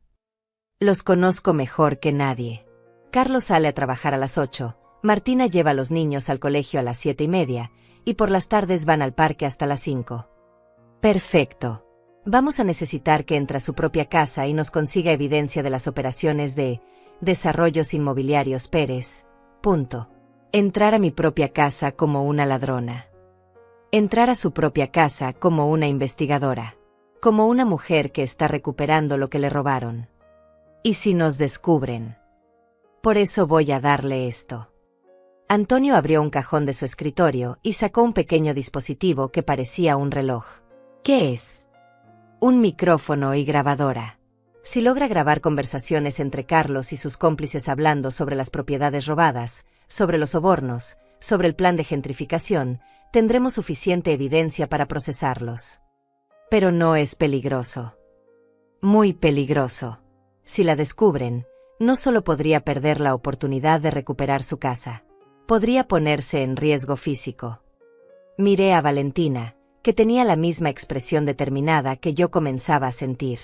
Speaker 1: Los conozco mejor que nadie. Carlos sale a trabajar a las 8, Martina lleva a los niños al colegio a las 7:30, y por las tardes van al parque hasta las 5. Perfecto. Vamos a necesitar que entre a su propia casa y nos consiga evidencia de las operaciones de Desarrollos Inmobiliarios Pérez. Punto. Entrar a mi propia casa como una ladrona. Entrar a su propia casa como una investigadora. Como una mujer que está recuperando lo que le robaron. ¿Y si nos descubren? Por eso voy a darle esto. Antonio abrió un cajón de su escritorio y sacó un pequeño dispositivo que parecía un reloj. ¿Qué es? Un micrófono y grabadora. Si logra grabar conversaciones entre Carlos y sus cómplices hablando sobre las propiedades robadas, sobre los sobornos, sobre el plan de gentrificación, tendremos suficiente evidencia para procesarlos. Pero no es peligroso. Muy peligroso. Si la descubren, no solo podría perder la oportunidad de recuperar su casa, podría ponerse en riesgo físico. Miré a Valentina, que tenía la misma expresión determinada que yo comenzaba a sentir.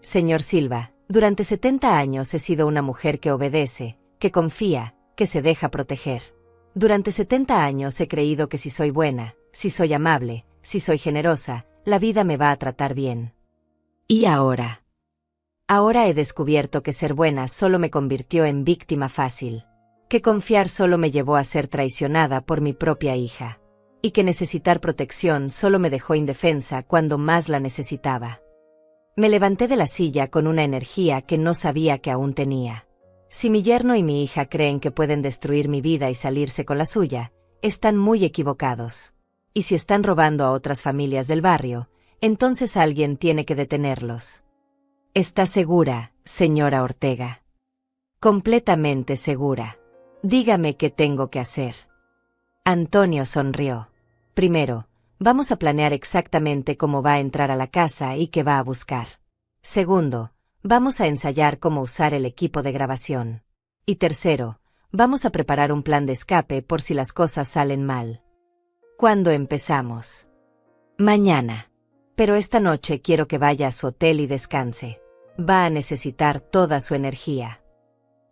Speaker 1: Señor Silva, durante 70 años he sido una mujer que obedece, que confía, que se deja proteger. Durante 70 años he creído que si soy buena, si soy amable, si soy generosa, la vida me va a tratar bien. ¿Y ahora? Ahora he descubierto que ser buena solo me convirtió en víctima fácil, que confiar solo me llevó a ser traicionada por mi propia hija, y que necesitar protección solo me dejó indefensa cuando más la necesitaba. Me levanté de la silla con una energía que no sabía que aún tenía. Si mi yerno y mi hija creen que pueden destruir mi vida y salirse con la suya, están muy equivocados. Y si están robando a otras familias del barrio, entonces alguien tiene que detenerlos. ¿Está segura, señora Ortega? Completamente segura. Dígame qué tengo que hacer. Antonio sonrió. Primero, vamos a planear exactamente cómo va a entrar a la casa y qué va a buscar. Segundo, vamos a ensayar cómo usar el equipo de grabación. Y tercero, vamos a preparar un plan de escape por si las cosas salen mal. ¿Cuándo empezamos? Mañana. Pero esta noche quiero que vaya a su hotel y descanse. Va a necesitar toda su energía.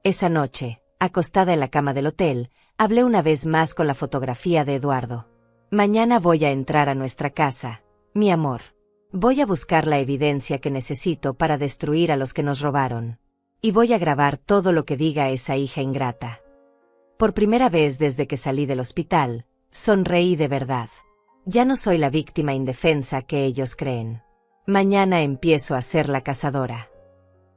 Speaker 1: Esa noche, acostada en la cama del hotel, hablé una vez más con la fotografía de Eduardo. Mañana voy a entrar a nuestra casa, mi amor. Voy a buscar la evidencia que necesito para destruir a los que nos robaron. Y voy a grabar todo lo que diga esa hija ingrata. Por primera vez desde que salí del hospital, sonreí de verdad. Ya no soy la víctima indefensa que ellos creen. Mañana empiezo a ser la cazadora.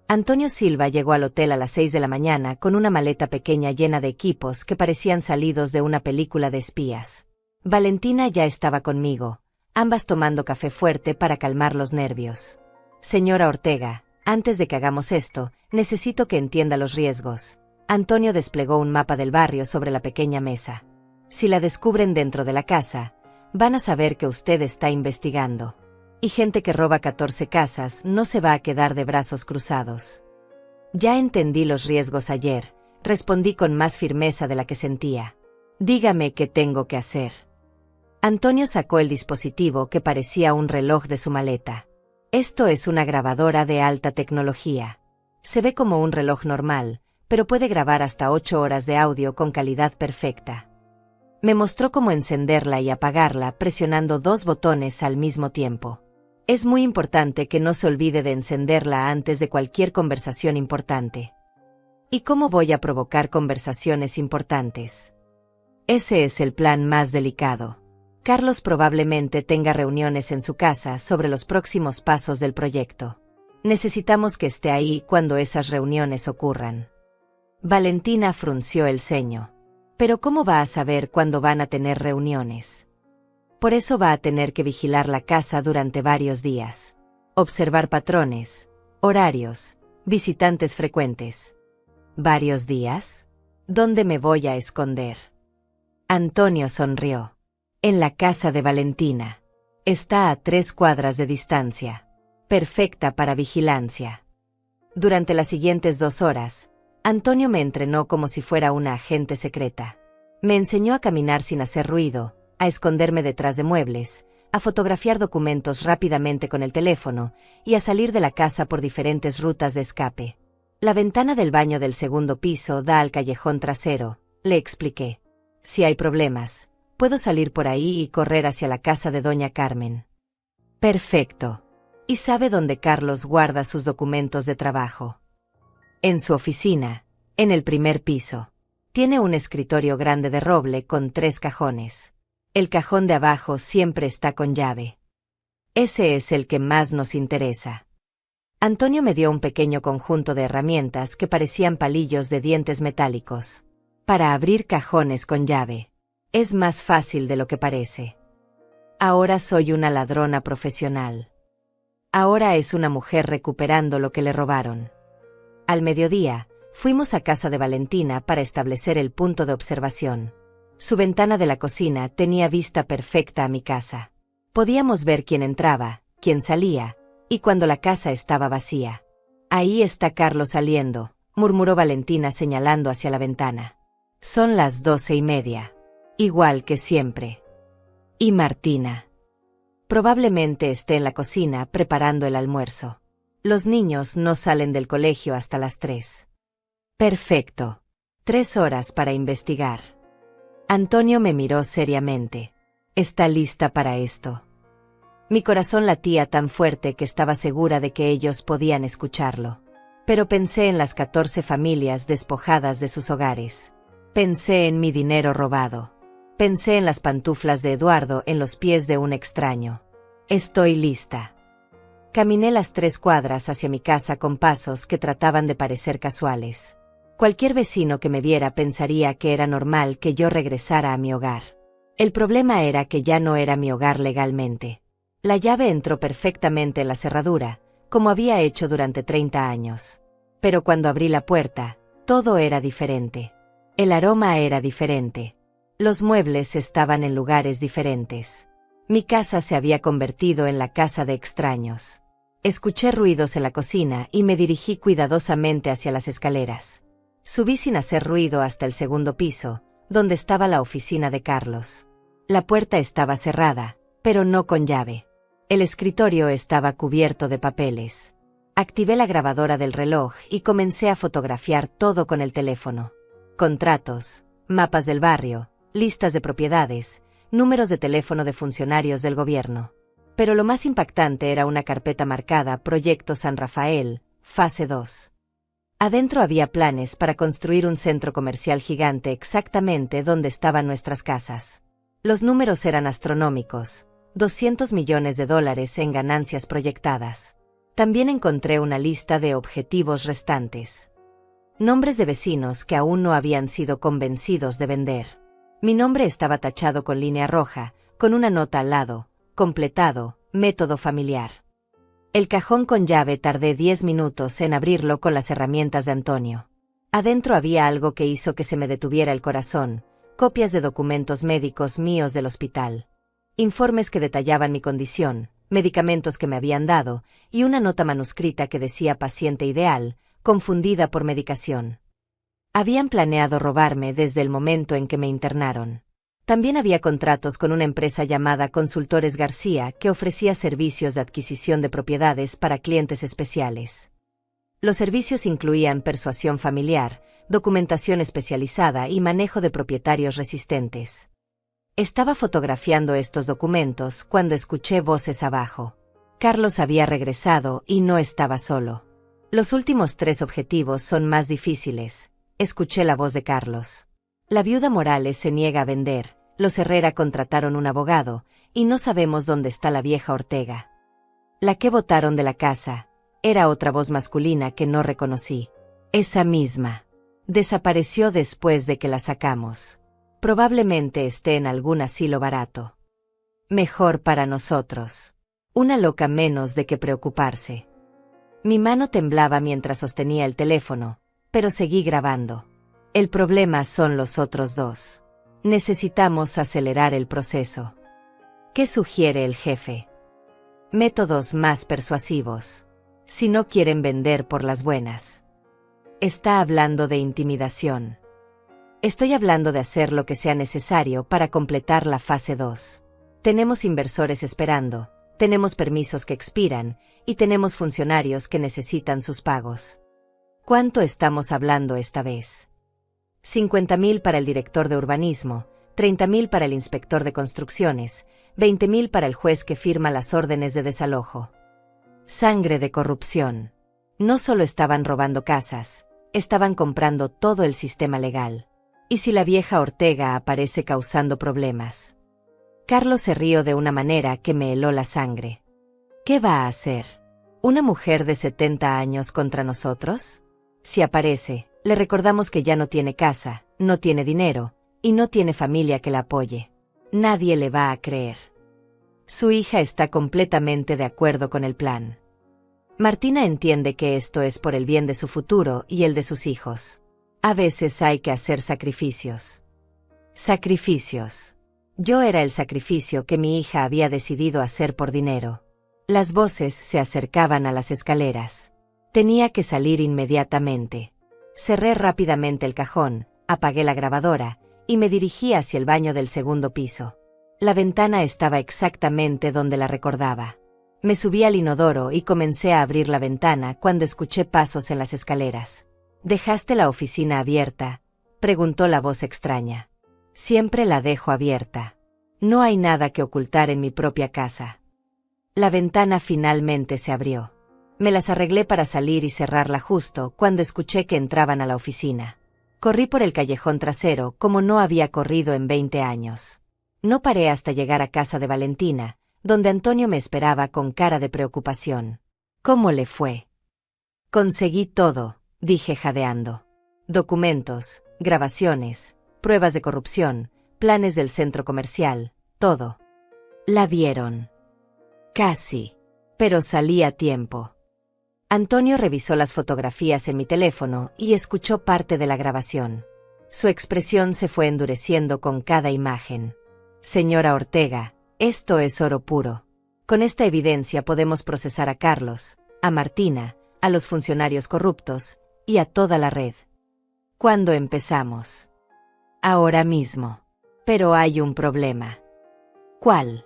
Speaker 1: Antonio Silva llegó al hotel a las 6 de la mañana con una maleta pequeña llena de equipos que parecían salidos de una película de espías. Valentina ya estaba conmigo, ambas tomando café fuerte para calmar los nervios. Señora Ortega, antes de que hagamos esto, necesito que entienda los riesgos. Antonio desplegó un mapa del barrio sobre la pequeña mesa. Si la descubren dentro de la casa, van a saber que usted está investigando. Y gente que roba 14 casas no se va a quedar de brazos cruzados. Ya entendí los riesgos ayer, respondí con más firmeza de la que sentía. Dígame qué tengo que hacer. Antonio sacó el dispositivo que parecía un reloj de su maleta. Esto es una grabadora de alta tecnología. Se ve como un reloj normal, pero puede grabar hasta 8 horas de audio con calidad perfecta. Me mostró cómo encenderla y apagarla presionando 2 botones al mismo tiempo. Es muy importante que no se olvide de encenderla antes de cualquier conversación importante. ¿Y cómo voy a provocar conversaciones importantes? Ese es el plan más delicado. Carlos probablemente tenga reuniones en su casa sobre los próximos pasos del proyecto. Necesitamos que esté ahí cuando esas reuniones ocurran. Valentina frunció el ceño. ¿Pero cómo va a saber cuándo van a tener reuniones? Por eso va a tener que vigilar la casa durante varios días. Observar patrones, horarios, visitantes frecuentes. ¿Varios días? ¿Dónde me voy a esconder? Antonio sonrió. En la casa de Valentina. Está a 3 cuadras de distancia. Perfecta para vigilancia. Durante las siguientes 2 horas, Antonio me entrenó como si fuera una agente secreta. Me enseñó a caminar sin hacer ruido, a esconderme detrás de muebles, a fotografiar documentos rápidamente con el teléfono y a salir de la casa por diferentes rutas de escape. La ventana del baño del segundo piso da al callejón trasero, le expliqué. Si hay problemas, puedo salir por ahí y correr hacia la casa de doña Carmen. Perfecto. ¿Y sabe dónde Carlos guarda sus documentos de trabajo? En su oficina, en el primer piso. Tiene un escritorio grande de roble con 3 cajones. El cajón de abajo siempre está con llave. Ese es el que más nos interesa. Antonio me dio un pequeño conjunto de herramientas que parecían palillos de dientes metálicos. Para abrir cajones con llave. Es más fácil de lo que parece. Ahora soy una ladrona profesional. Ahora es una mujer recuperando lo que le robaron. Al mediodía, fuimos a casa de Valentina para establecer el punto de observación. Su ventana de la cocina tenía vista perfecta a mi casa. Podíamos ver quién entraba, quién salía, y cuando la casa estaba vacía. Ahí está Carlos saliendo, murmuró Valentina señalando hacia la ventana. Son las 12:30. Igual que siempre. ¿Y Martina? Probablemente esté en la cocina preparando el almuerzo. Los niños no salen del colegio hasta las 3. Perfecto. 3 horas para investigar. Antonio me miró seriamente. ¿Está lista para esto? Mi corazón latía tan fuerte que estaba segura de que ellos podían escucharlo. Pero pensé en las 14 familias despojadas de sus hogares. Pensé en mi dinero robado. Pensé en las pantuflas de Eduardo en los pies de un extraño. Estoy lista. Caminé las 3 cuadras hacia mi casa con pasos que trataban de parecer casuales. Cualquier vecino que me viera pensaría que era normal que yo regresara a mi hogar. El problema era que ya no era mi hogar legalmente. La llave entró perfectamente en la cerradura, como había hecho durante 30 años. Pero cuando abrí la puerta, todo era diferente. El aroma era diferente. Los muebles estaban en lugares diferentes. Mi casa se había convertido en la casa de extraños. Escuché ruidos en la cocina y me dirigí cuidadosamente hacia las escaleras. Subí sin hacer ruido hasta el segundo piso, donde estaba la oficina de Carlos. La puerta estaba cerrada, pero no con llave. El escritorio estaba cubierto de papeles. Activé la grabadora del reloj y comencé a fotografiar todo con el teléfono. Contratos, mapas del barrio, listas de propiedades, números de teléfono de funcionarios del gobierno. Pero lo más impactante era una carpeta marcada Proyecto San Rafael, fase 2. Adentro había planes para construir un centro comercial gigante exactamente donde estaban nuestras casas. Los números eran astronómicos, $200 millones en ganancias proyectadas. También encontré una lista de objetivos restantes. Nombres de vecinos que aún no habían sido convencidos de vender. Mi nombre estaba tachado con línea roja, con una nota al lado, completado, método familiar. El cajón con llave tardé 10 minutos en abrirlo con las herramientas de Antonio. Adentro había algo que hizo que se me detuviera el corazón, copias de documentos médicos míos del hospital. Informes que detallaban mi condición, medicamentos que me habían dado, y una nota manuscrita que decía paciente ideal, confundida por medicación. Habían planeado robarme desde el momento en que me internaron. También había contratos con una empresa llamada Consultores García que ofrecía servicios de adquisición de propiedades para clientes especiales. Los servicios incluían persuasión familiar, documentación especializada y manejo de propietarios resistentes. Estaba fotografiando estos documentos cuando escuché voces abajo. Carlos había regresado y no estaba solo. Los últimos 3 objetivos son más difíciles, escuché la voz de Carlos. La viuda Morales se niega a vender, los Herrera contrataron un abogado, y no sabemos dónde está la vieja Ortega. La que botaron de la casa, era otra voz masculina que no reconocí. Esa misma. Desapareció después de que la sacamos. Probablemente esté en algún asilo barato. Mejor para nosotros. Una loca menos de que preocuparse. Mi mano temblaba mientras sostenía el teléfono, pero seguí grabando. El problema son los otros 2. Necesitamos acelerar el proceso. ¿Qué sugiere el jefe? Métodos más persuasivos. Si no quieren vender por las buenas. Está hablando de intimidación. Estoy hablando de hacer lo que sea necesario para completar la fase 2. Tenemos inversores esperando, tenemos permisos que expiran y tenemos funcionarios que necesitan sus pagos. ¿Cuánto estamos hablando esta vez? 50.000 para el director de urbanismo, 30.000 para el inspector de construcciones, 20.000 para el juez que firma las órdenes de desalojo. Sangre de corrupción. No solo estaban robando casas, estaban comprando todo el sistema legal. ¿Y si la vieja Ortega aparece causando problemas? Carlos se rió de una manera que me heló la sangre. ¿Qué va a hacer? ¿Una mujer de 70 años contra nosotros? Si aparece, le recordamos que ya no tiene casa, no tiene dinero, y no tiene familia que la apoye. Nadie le va a creer. Su hija está completamente de acuerdo con el plan. Martina entiende que esto es por el bien de su futuro y el de sus hijos. A veces hay que hacer sacrificios. Sacrificios. Yo era el sacrificio que mi hija había decidido hacer por dinero. Las voces se acercaban a las escaleras. Tenía que salir inmediatamente. Cerré rápidamente el cajón, apagué la grabadora, y me dirigí hacia el baño del segundo piso. La ventana estaba exactamente donde la recordaba. Me subí al inodoro y comencé a abrir la ventana cuando escuché pasos en las escaleras. ¿Dejaste la oficina abierta?, preguntó la voz extraña. Siempre la dejo abierta. No hay nada que ocultar en mi propia casa. La ventana finalmente se abrió. Me las arreglé para salir y cerrarla justo cuando escuché que entraban a la oficina. Corrí por el callejón trasero como no había corrido en 20 años. No paré hasta llegar a casa de Valentina, donde Antonio me esperaba con cara de preocupación. ¿Cómo le fue? Conseguí todo, dije jadeando. Documentos, grabaciones, pruebas de corrupción, planes del centro comercial, todo. La vieron. Casi. Pero salí a tiempo. Antonio revisó las fotografías en mi teléfono y escuchó parte de la grabación. Su expresión se fue endureciendo con cada imagen. Señora Ortega, esto es oro puro. Con esta evidencia podemos procesar a Carlos, a Martina, a los funcionarios corruptos y a toda la red. ¿Cuándo empezamos? Ahora mismo. Pero hay un problema. ¿Cuál?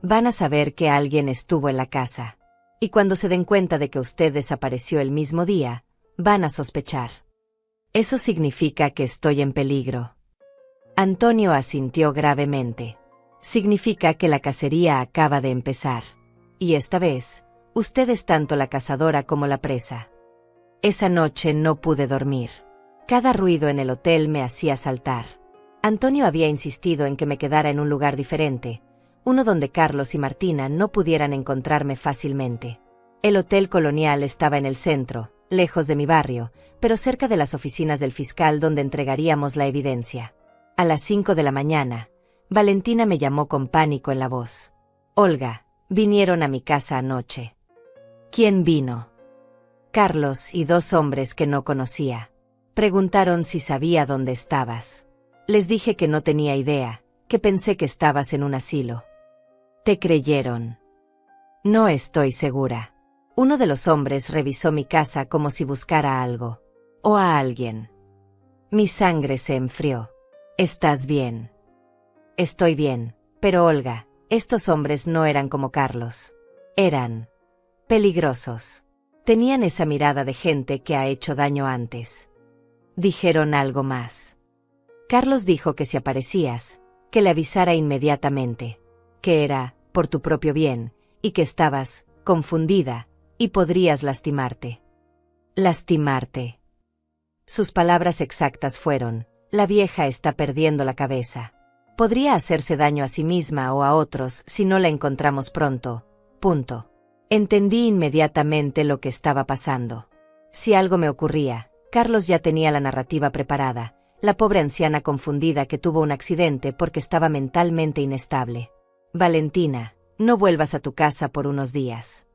Speaker 1: Van a saber que alguien estuvo en la casa. Y cuando se den cuenta de que usted desapareció el mismo día, van a sospechar. Eso significa que estoy en peligro. Antonio asintió gravemente. Significa que la cacería acaba de empezar. Y esta vez, usted es tanto la cazadora como la presa. Esa noche no pude dormir. Cada ruido en el hotel me hacía saltar. Antonio había insistido en que me quedara en un lugar diferente, uno donde Carlos y Martina no pudieran encontrarme fácilmente. El Hotel Colonial estaba en el centro, lejos de mi barrio, pero cerca de las oficinas del fiscal donde entregaríamos la evidencia. A las 5 de la mañana, Valentina me llamó con pánico en la voz. Olga, vinieron a mi casa anoche. ¿Quién vino? Carlos y 2 hombres que no conocía. Preguntaron si sabía dónde estabas. Les dije que no tenía idea, que pensé que estabas en un asilo. ¿Te creyeron? No estoy segura. Uno de los hombres revisó mi casa como si buscara algo. O a alguien. Mi sangre se enfrió. ¿Estás bien? Estoy bien, pero Olga, estos hombres no eran como Carlos. Eran peligrosos. Tenían esa mirada de gente que ha hecho daño antes. Dijeron algo más. Carlos dijo que si aparecías, que le avisara inmediatamente, que era por tu propio bien, y que estabas confundida, y podrías lastimarte. Lastimarte. Sus palabras exactas fueron, la vieja está perdiendo la cabeza. Podría hacerse daño a sí misma o a otros si no la encontramos pronto. Punto. Entendí inmediatamente lo que estaba pasando. Si algo me ocurría, Carlos ya tenía la narrativa preparada, la pobre anciana confundida que tuvo un accidente porque estaba mentalmente inestable. Valentina, no vuelvas a tu casa por unos días.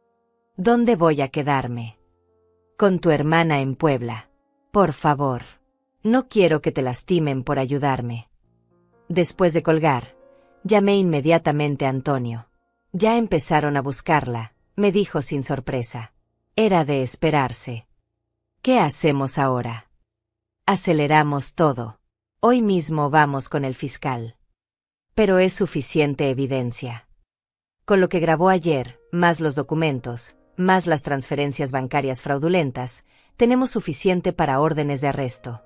Speaker 1: ¿Dónde voy a quedarme? Con tu hermana en Puebla. Por favor. No quiero que te lastimen por ayudarme. Después de colgar, Llamé inmediatamente a Antonio. Ya empezaron a buscarla, me dijo sin sorpresa. Era de esperarse. ¿Qué hacemos ahora? Aceleramos todo. Hoy mismo vamos con el fiscal. Pero es suficiente evidencia. Con lo que grabó ayer, más los documentos, más las transferencias bancarias fraudulentas, tenemos suficiente para órdenes de arresto.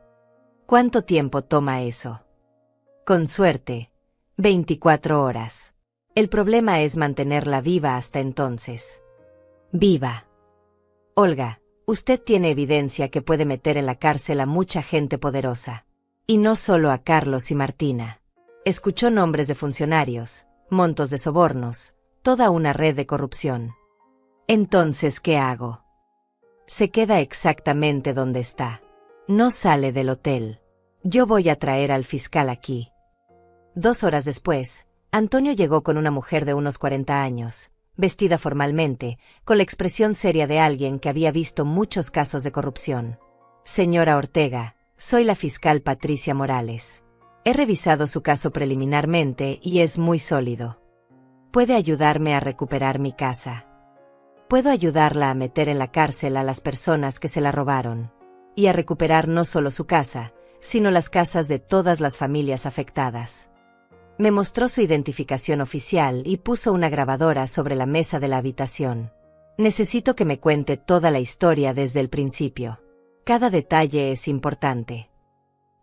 Speaker 1: ¿Cuánto tiempo toma eso? Con suerte, 24 horas. El problema es mantenerla viva hasta entonces. Viva. Olga, usted tiene evidencia que puede meter en la cárcel a mucha gente poderosa. Y no solo a Carlos y Martina. Escuchó nombres de funcionarios, montos de sobornos, toda una red de corrupción. Entonces, ¿qué hago? Se queda exactamente donde está. No sale del hotel. Yo voy a traer al fiscal aquí. 2 horas después, Antonio llegó con una mujer de unos 40 años, vestida formalmente, con la expresión seria de alguien que había visto muchos casos de corrupción. Señora Ortega, soy la fiscal Patricia Morales. He revisado su caso preliminarmente y es muy sólido. ¿Puede ayudarme a recuperar mi casa? Puedo ayudarla a meter en la cárcel a las personas que se la robaron. Y a recuperar no solo su casa, sino las casas de todas las familias afectadas. Me mostró su identificación oficial y puso una grabadora sobre la mesa de la habitación. Necesito que me cuente toda la historia desde el principio. Cada detalle es importante.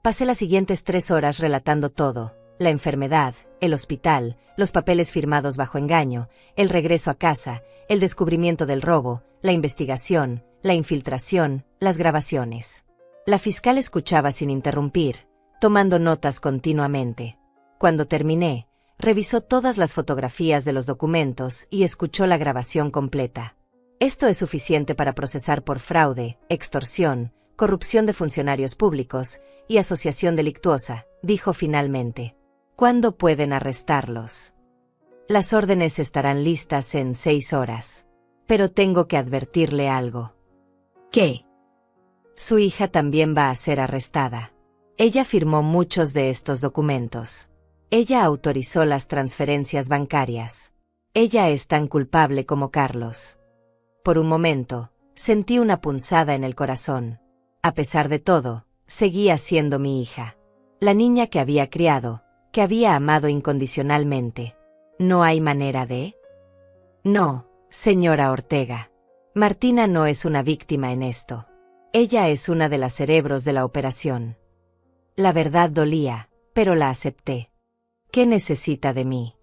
Speaker 1: Pasé las siguientes 3 horas relatando todo: la enfermedad, el hospital, los papeles firmados bajo engaño, el regreso a casa, el descubrimiento del robo, la investigación, la infiltración, las grabaciones. La fiscal escuchaba sin interrumpir, tomando notas continuamente. Cuando terminé, revisó todas las fotografías de los documentos y escuchó la grabación completa. Esto es suficiente para procesar por fraude, extorsión, corrupción de funcionarios públicos y asociación delictuosa, dijo finalmente. ¿Cuándo pueden arrestarlos? Las órdenes estarán listas en 6 horas. Pero tengo que advertirle algo. ¿Qué? Su hija también va a ser arrestada. Ella firmó muchos de estos documentos. Ella autorizó las transferencias bancarias. Ella es tan culpable como Carlos. Por un momento, sentí una punzada en el corazón. A pesar de todo, seguía siendo mi hija. La niña que había criado, que había amado incondicionalmente. ¿No hay manera de? No, señora Ortega. Martina no es una víctima en esto. Ella es una de las cerebros de la operación. La verdad dolía, pero la acepté. ¿Qué necesita de mí?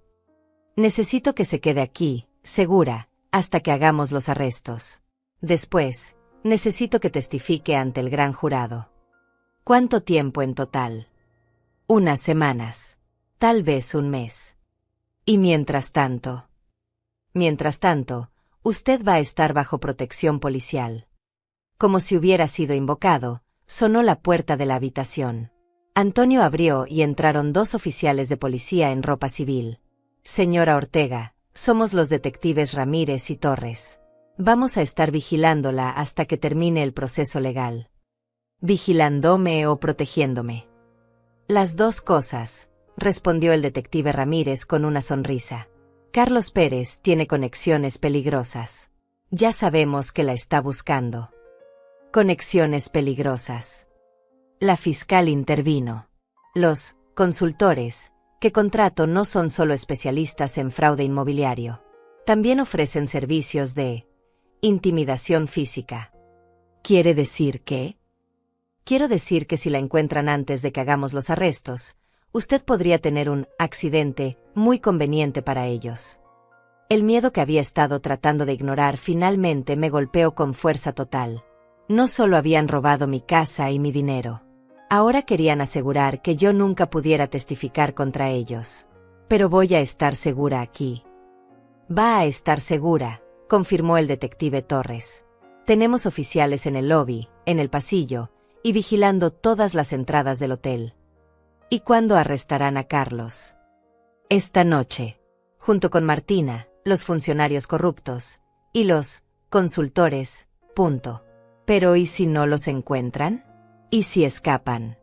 Speaker 1: Necesito que se quede aquí, segura, hasta que hagamos los arrestos. Después, necesito que testifique ante el gran jurado. ¿Cuánto tiempo en total? Unas semanas. Tal vez un mes. Y mientras tanto, usted va a estar bajo protección policial. Como si hubiera sido invocado, sonó la puerta de la habitación. Antonio abrió y entraron 2 oficiales de policía en ropa civil. Señora Ortega, somos los detectives Ramírez y Torres. Vamos a estar vigilándola hasta que termine el proceso legal. ¿Vigilándome o protegiéndome? Las 2 cosas, respondió el detective Ramírez con una sonrisa. Carlos Pérez tiene conexiones peligrosas. Ya sabemos que la está buscando. Conexiones peligrosas. La fiscal intervino. Los consultores que contrato no son solo especialistas en fraude inmobiliario. También ofrecen servicios de intimidación física. ¿Quiere decir qué? Quiero decir que si la encuentran antes de que hagamos los arrestos, usted podría tener un accidente muy conveniente para ellos. El miedo que había estado tratando de ignorar finalmente me golpeó con fuerza total. No solo habían robado mi casa y mi dinero. Ahora querían asegurar que yo nunca pudiera testificar contra ellos. Pero voy a estar segura aquí. Va a estar segura, confirmó el detective Torres. Tenemos oficiales en el lobby, en el pasillo, y vigilando todas las entradas del hotel. ¿Y cuándo arrestarán a Carlos? Esta noche, junto con Martina, los funcionarios corruptos, y los consultores, punto. Pero ¿y si no los encuentran? ¿Y si escapan?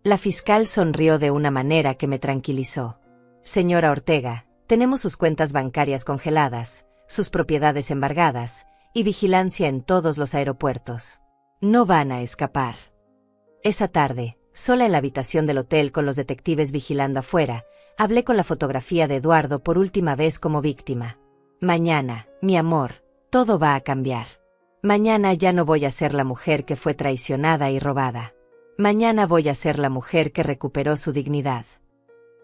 Speaker 1: La fiscal sonrió de una manera que me tranquilizó. Señora Ortega, tenemos sus cuentas bancarias congeladas, sus propiedades embargadas, y vigilancia en todos los aeropuertos. No van a escapar. Esa tarde, sola en la habitación del hotel con los detectives vigilando afuera, hablé con la fotografía de Eduardo por última vez como víctima. Mañana, mi amor, todo va a cambiar. Mañana ya no voy a ser la mujer que fue traicionada y robada. Mañana voy a ser la mujer que recuperó su dignidad.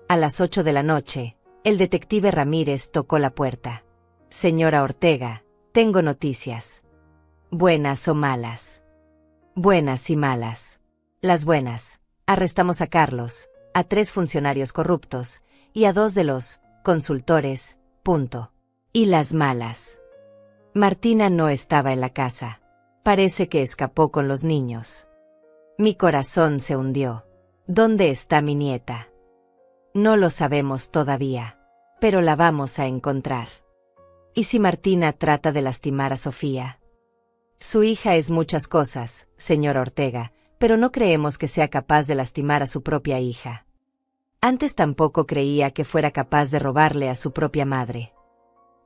Speaker 1: A las 8 de la noche, el detective Ramírez tocó la puerta. Señora Ortega, tengo noticias. Buenas o malas. Buenas y malas. Las buenas: arrestamos a Carlos, a 3 funcionarios corruptos, y a 2 de los consultores, punto. Y las malas: Martina no estaba en la casa. Parece que escapó con los niños. Mi corazón se hundió. ¿Dónde está mi nieta? No lo sabemos todavía, pero la vamos a encontrar. ¿Y si Martina trata de lastimar a Sofía? Su hija es muchas cosas, señor Ortega, pero no creemos que sea capaz de lastimar a su propia hija. Antes tampoco creía que fuera capaz de robarle a su propia madre.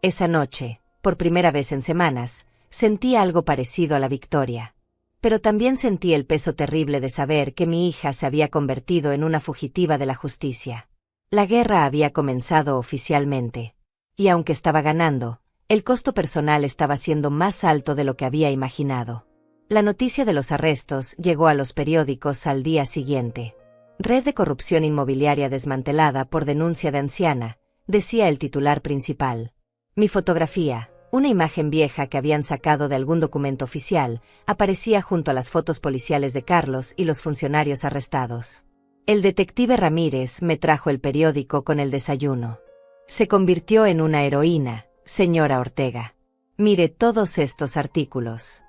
Speaker 1: Esa noche, por primera vez en semanas, sentí algo parecido a la victoria. Pero también sentí el peso terrible de saber que mi hija se había convertido en una fugitiva de la justicia. La guerra había comenzado oficialmente. Y aunque estaba ganando, el costo personal estaba siendo más alto de lo que había imaginado. La noticia de los arrestos llegó a los periódicos al día siguiente. Red de corrupción inmobiliaria desmantelada por denuncia de anciana, decía el titular principal. Mi fotografía, una imagen vieja que habían sacado de algún documento oficial, aparecía junto a las fotos policiales de Carlos y los funcionarios arrestados. El detective Ramírez me trajo el periódico con el desayuno. Se convirtió en una heroína, señora Ortega. Mire todos estos artículos.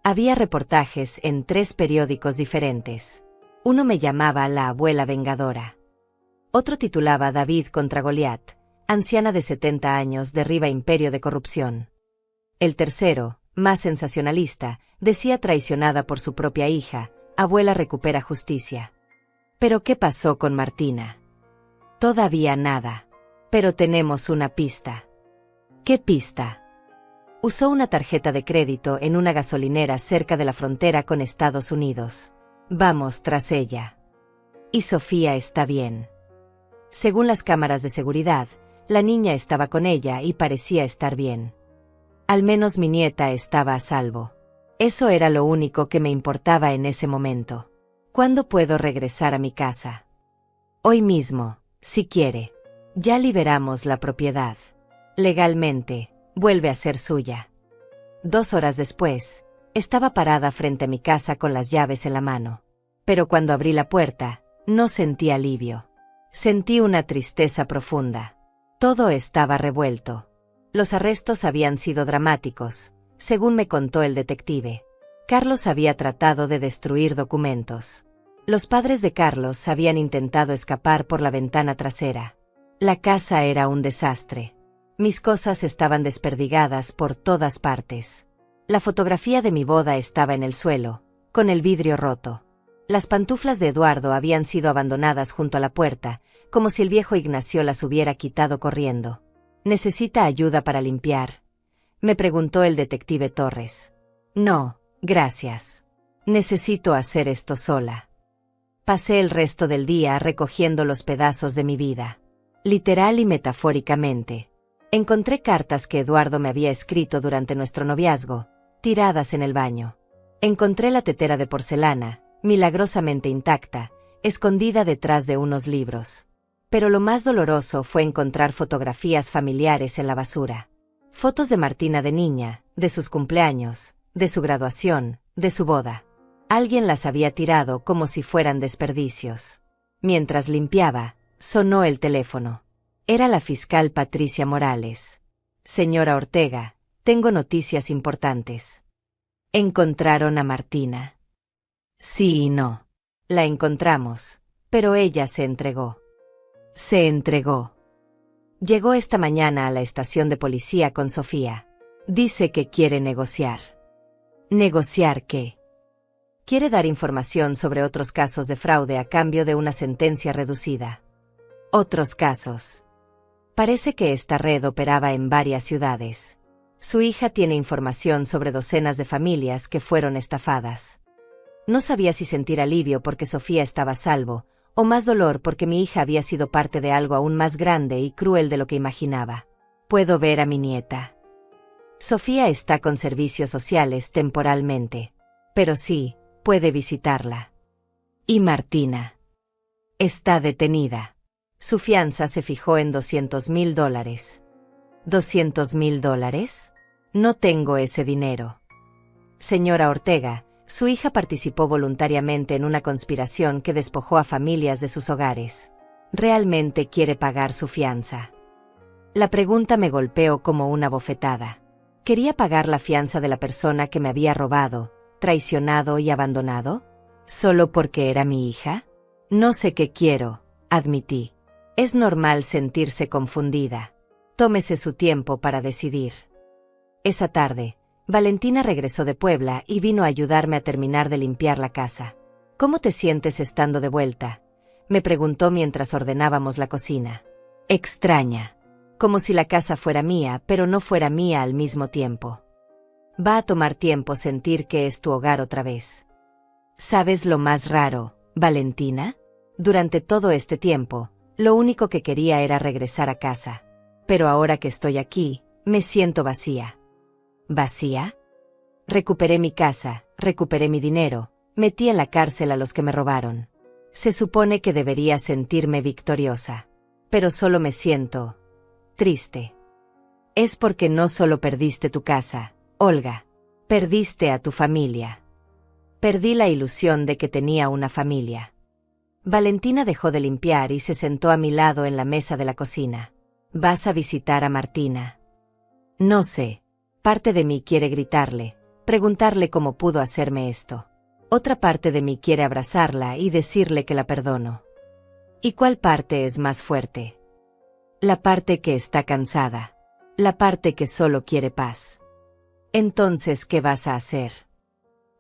Speaker 1: Había reportajes en 3 periódicos diferentes. Uno me llamaba La abuela vengadora. Otro titulaba David contra Goliat, anciana de 70 años derriba imperio de corrupción. El tercero, más sensacionalista, decía traicionada por su propia hija, abuela recupera justicia. ¿Pero qué pasó con Martina? Todavía nada. Pero tenemos una pista. ¿Qué pista? Usó una tarjeta de crédito en una gasolinera cerca de la frontera con Estados Unidos. Vamos tras ella. Y Sofía está bien. Según las cámaras de seguridad, la niña estaba con ella y parecía estar bien. Al menos mi nieta estaba a salvo. Eso era lo único que me importaba en ese momento. ¿Cuándo puedo regresar a mi casa? Hoy mismo, si quiere. Ya liberamos la propiedad. Legalmente, vuelve a ser suya. 2 horas después, estaba parada frente a mi casa con las llaves en la mano. Pero cuando abrí la puerta, no sentí alivio. Sentí una tristeza profunda. Todo estaba revuelto. Los arrestos habían sido dramáticos, según me contó el detective. Carlos había tratado de destruir documentos. Los padres de Carlos habían intentado escapar por la ventana trasera. La casa era un desastre. Mis cosas estaban desperdigadas por todas partes. La fotografía de mi boda estaba en el suelo, con el vidrio roto. Las pantuflas de Eduardo habían sido abandonadas junto a la puerta, como si el viejo Ignacio las hubiera quitado corriendo. ¿Necesita ayuda para limpiar?, me preguntó el detective Torres. No, gracias. Necesito hacer esto sola. Pasé el resto del día recogiendo los pedazos de mi vida. Literal y metafóricamente. Encontré cartas que Eduardo me había escrito durante nuestro noviazgo, tiradas en el baño. Encontré la tetera de porcelana, milagrosamente intacta, escondida detrás de unos libros. Pero lo más doloroso fue encontrar fotografías familiares en la basura. Fotos de Martina de niña, de sus cumpleaños, de su graduación, de su boda. Alguien las había tirado como si fueran desperdicios. Mientras limpiaba, sonó el teléfono. Era la fiscal Patricia Morales. Señora Ortega, tengo noticias importantes. ¿Encontraron a Martina? Sí y no. La encontramos, pero ella se entregó. Se entregó. Llegó esta mañana a la estación de policía con Sofía. Dice que quiere negociar. ¿Negociar qué? Quiere dar información sobre otros casos de fraude a cambio de una sentencia reducida. Otros casos. Parece que esta red operaba en varias ciudades. Su hija tiene información sobre docenas de familias que fueron estafadas. No sabía si sentir alivio porque Sofía estaba a salvo, o más dolor porque mi hija había sido parte de algo aún más grande y cruel de lo que imaginaba. Puedo ver a mi nieta. Sofía está con servicios sociales temporalmente. Pero sí, puede visitarla. Y Martina. Está detenida. Su fianza se fijó en $200,000. ¿$200,000? No tengo ese dinero. Señora Ortega, su hija participó voluntariamente en una conspiración que despojó a familias de sus hogares. ¿Realmente quiere pagar su fianza? La pregunta me golpeó como una bofetada. ¿Quería pagar la fianza de la persona que me había robado, traicionado y abandonado? ¿Solo porque era mi hija? No sé qué quiero, admití. Es normal sentirse confundida. Tómese su tiempo para decidir. Esa tarde, Valentina regresó de Puebla y vino a ayudarme a terminar de limpiar la casa. ¿Cómo te sientes estando de vuelta?, me preguntó mientras ordenábamos la cocina. Extraña. Como si la casa fuera mía, pero no fuera mía al mismo tiempo. Va a tomar tiempo sentir que es tu hogar otra vez. ¿Sabes lo más raro, Valentina? Durante todo este tiempo, lo único que quería era regresar a casa. Pero ahora que estoy aquí, me siento vacía. ¿Vacía? Recuperé mi casa, recuperé mi dinero, metí en la cárcel a los que me robaron. Se supone que debería sentirme victoriosa. Pero solo me siento triste. Es porque no solo perdiste tu casa, Olga. Perdiste a tu familia. Perdí la ilusión de que tenía una familia. Valentina dejó de limpiar y se sentó a mi lado en la mesa de la cocina. ¿Vas a visitar a Martina? No sé. Parte de mí quiere gritarle, preguntarle cómo pudo hacerme esto. Otra parte de mí quiere abrazarla y decirle que la perdono. ¿Y cuál parte es más fuerte? La parte que está cansada. La parte que solo quiere paz. Entonces, ¿qué vas a hacer?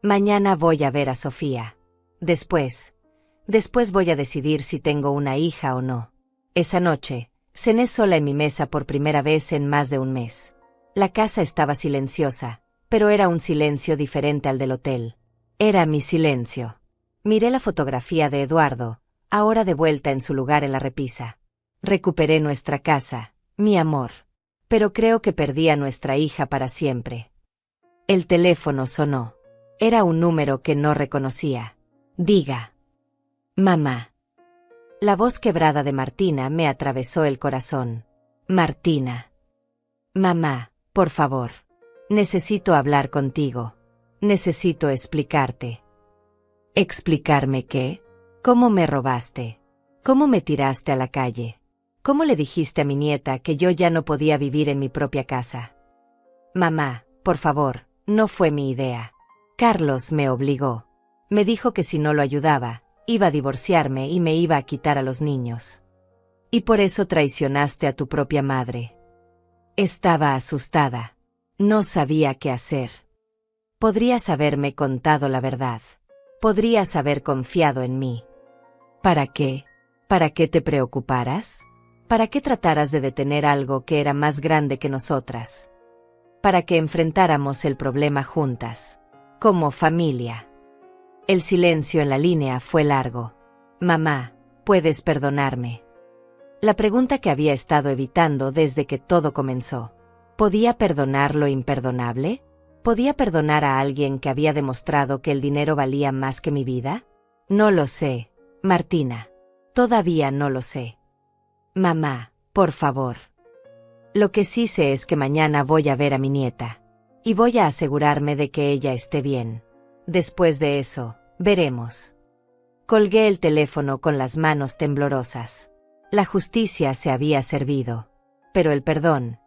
Speaker 1: Mañana voy a ver a Sofía. Después voy a decidir si tengo una hija o no. Esa noche, cené sola en mi mesa por primera vez en más de un mes. La casa estaba silenciosa, pero era un silencio diferente al del hotel. Era mi silencio. Miré la fotografía de Eduardo, ahora de vuelta en su lugar en la repisa. Recuperé nuestra casa, mi amor. Pero creo que perdí a nuestra hija para siempre. El teléfono sonó. Era un número que no reconocía. Diga. Mamá. La voz quebrada de Martina me atravesó el corazón. Martina. Mamá, por favor. Necesito hablar contigo. Necesito explicarte. ¿Explicarme qué? ¿Cómo me robaste? ¿Cómo me tiraste a la calle? ¿Cómo le dijiste a mi nieta que yo ya no podía vivir en mi propia casa? Mamá, por favor, no fue mi idea. Carlos me obligó. Me dijo que si no lo ayudaba, iba a divorciarme y me iba a quitar a los niños. Y por eso traicionaste a tu propia madre. Estaba asustada. No sabía qué hacer. Podrías haberme contado la verdad. Podrías haber confiado en mí. ¿Para qué? ¿Para qué te preocuparas? ¿Para qué trataras de detener algo que era más grande que nosotras? Para que enfrentáramos el problema juntas. Como familia. El silencio en la línea fue largo. Mamá, ¿puedes perdonarme? La pregunta que había estado evitando desde que todo comenzó. ¿Podía perdonar lo imperdonable? ¿Podía perdonar a alguien que había demostrado que el dinero valía más que mi vida? No lo sé, Martina. Todavía no lo sé. Mamá, por favor. Lo que sí sé es que mañana voy a ver a mi nieta. Y voy a asegurarme de que ella esté bien. Después de eso, veremos. Colgué el teléfono con las manos temblorosas. La justicia se había servido. Pero el perdón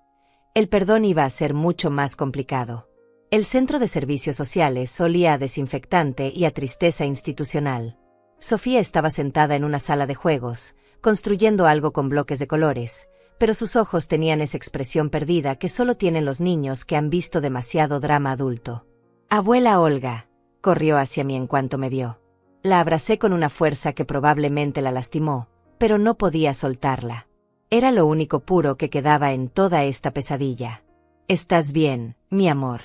Speaker 1: iba a ser mucho más complicado. El centro de servicios sociales olía a desinfectante y a tristeza institucional. Sofía estaba sentada en una sala de juegos, construyendo algo con bloques de colores, pero sus ojos tenían esa expresión perdida que solo tienen los niños que han visto demasiado drama adulto. Abuela Olga, corrió hacia mí en cuanto me vio. La abracé con una fuerza que probablemente la lastimó, pero no podía soltarla. Era lo único puro que quedaba en toda esta pesadilla. ¿Estás bien, mi amor?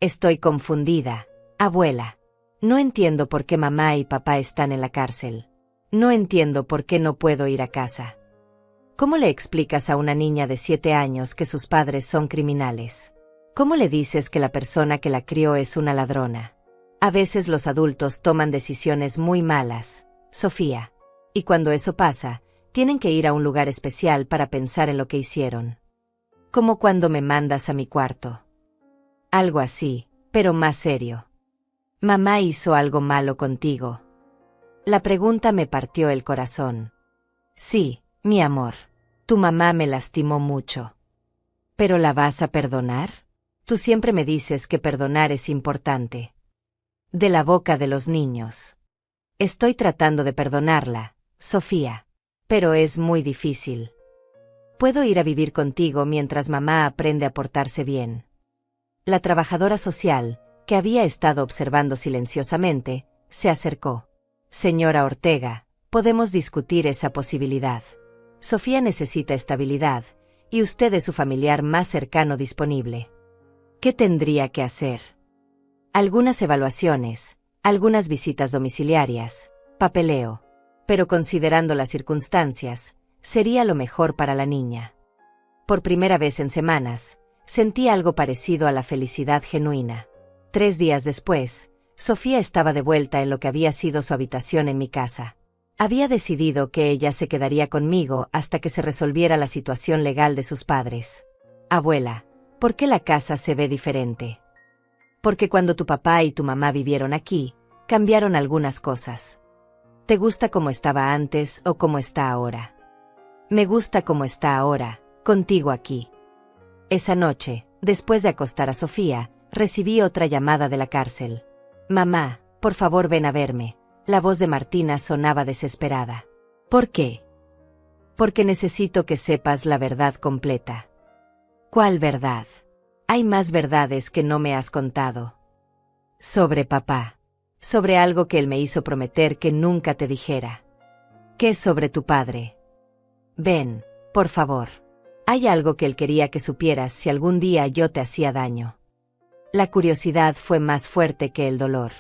Speaker 1: Estoy confundida, abuela. No entiendo por qué mamá y papá están en la cárcel. No entiendo por qué no puedo ir a casa. ¿Cómo le explicas a una niña de 7 años que sus padres son criminales? ¿Cómo le dices que la persona que la crió es una ladrona? A veces los adultos toman decisiones muy malas, Sofía. Y cuando eso pasa, tienen que ir a un lugar especial para pensar en lo que hicieron. Como cuando me mandas a mi cuarto. Algo así, pero más serio. ¿Mamá hizo algo malo contigo? La pregunta me partió el corazón. Sí, mi amor. Tu mamá me lastimó mucho. ¿Pero la vas a perdonar? Tú siempre me dices que perdonar es importante. De la boca de los niños. Estoy tratando de perdonarla, Sofía. Pero es muy difícil. Puedo ir a vivir contigo mientras mamá aprende a portarse bien. La trabajadora social, que había estado observando silenciosamente, se acercó. Señora Ortega, podemos discutir esa posibilidad. Sofía necesita estabilidad, y usted es su familiar más cercano disponible. ¿Qué tendría que hacer? Algunas evaluaciones, algunas visitas domiciliarias, papeleo. Pero considerando las circunstancias, sería lo mejor para la niña. Por primera vez en semanas, sentí algo parecido a la felicidad genuina. 3 días después, Sofía estaba de vuelta en lo que había sido su habitación en mi casa. Había decidido que ella se quedaría conmigo hasta que se resolviera la situación legal de sus padres. Abuela, ¿por qué la casa se ve diferente? Porque cuando tu papá y tu mamá vivieron aquí, cambiaron algunas cosas. ¿Te gusta como estaba antes o como está ahora? Me gusta como está ahora, contigo aquí. Esa noche, después de acostar a Sofía, recibí otra llamada de la cárcel. Mamá, por favor ven a verme. La voz de Martina sonaba desesperada. ¿Por qué? Porque necesito que sepas la verdad completa. ¿Cuál verdad? Hay más verdades que no me has contado. Sobre papá. Sobre algo que él me hizo prometer que nunca te dijera. ¿Qué es sobre tu padre? Ven, por favor. Hay algo que él quería que supieras si algún día yo te hacía daño. La curiosidad fue más fuerte que el dolor.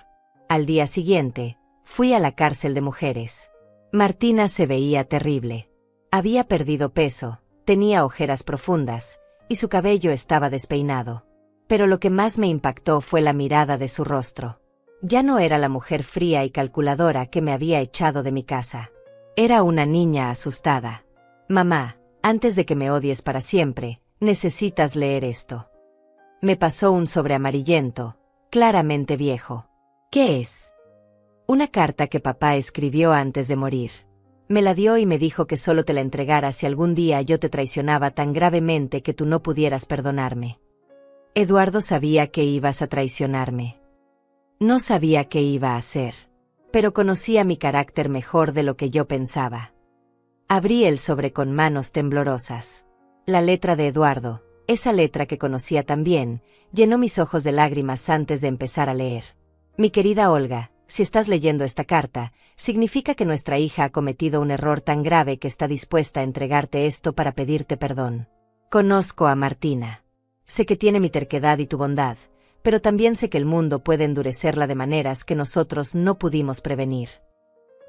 Speaker 1: Al día siguiente, fui a la cárcel de mujeres. Martina se veía terrible. Había perdido peso, tenía ojeras profundas, y su cabello estaba despeinado. Pero lo que más me impactó fue la mirada de su rostro. Ya no era la mujer fría y calculadora que me había echado de mi casa. Era una niña asustada. Mamá, antes de que me odies para siempre, necesitas leer esto. Me pasó un sobre amarillento, claramente viejo. ¿Qué es? Una carta que papá escribió antes de morir. Me la dio y me dijo que solo te la entregara si algún día yo te traicionaba tan gravemente que tú no pudieras perdonarme. Eduardo sabía que ibas a traicionarme. No sabía qué iba a hacer, pero conocía mi carácter mejor de lo que yo pensaba. Abrí el sobre con manos temblorosas. La letra de Eduardo, esa letra que conocía tan bien, llenó mis ojos de lágrimas antes de empezar a leer. Mi querida Olga, si estás leyendo esta carta, significa que nuestra hija ha cometido un error tan grave que está dispuesta a entregarte esto para pedirte perdón. Conozco a Martina. Sé que tiene mi terquedad y tu bondad, pero también sé que el mundo puede endurecerla de maneras que nosotros no pudimos prevenir.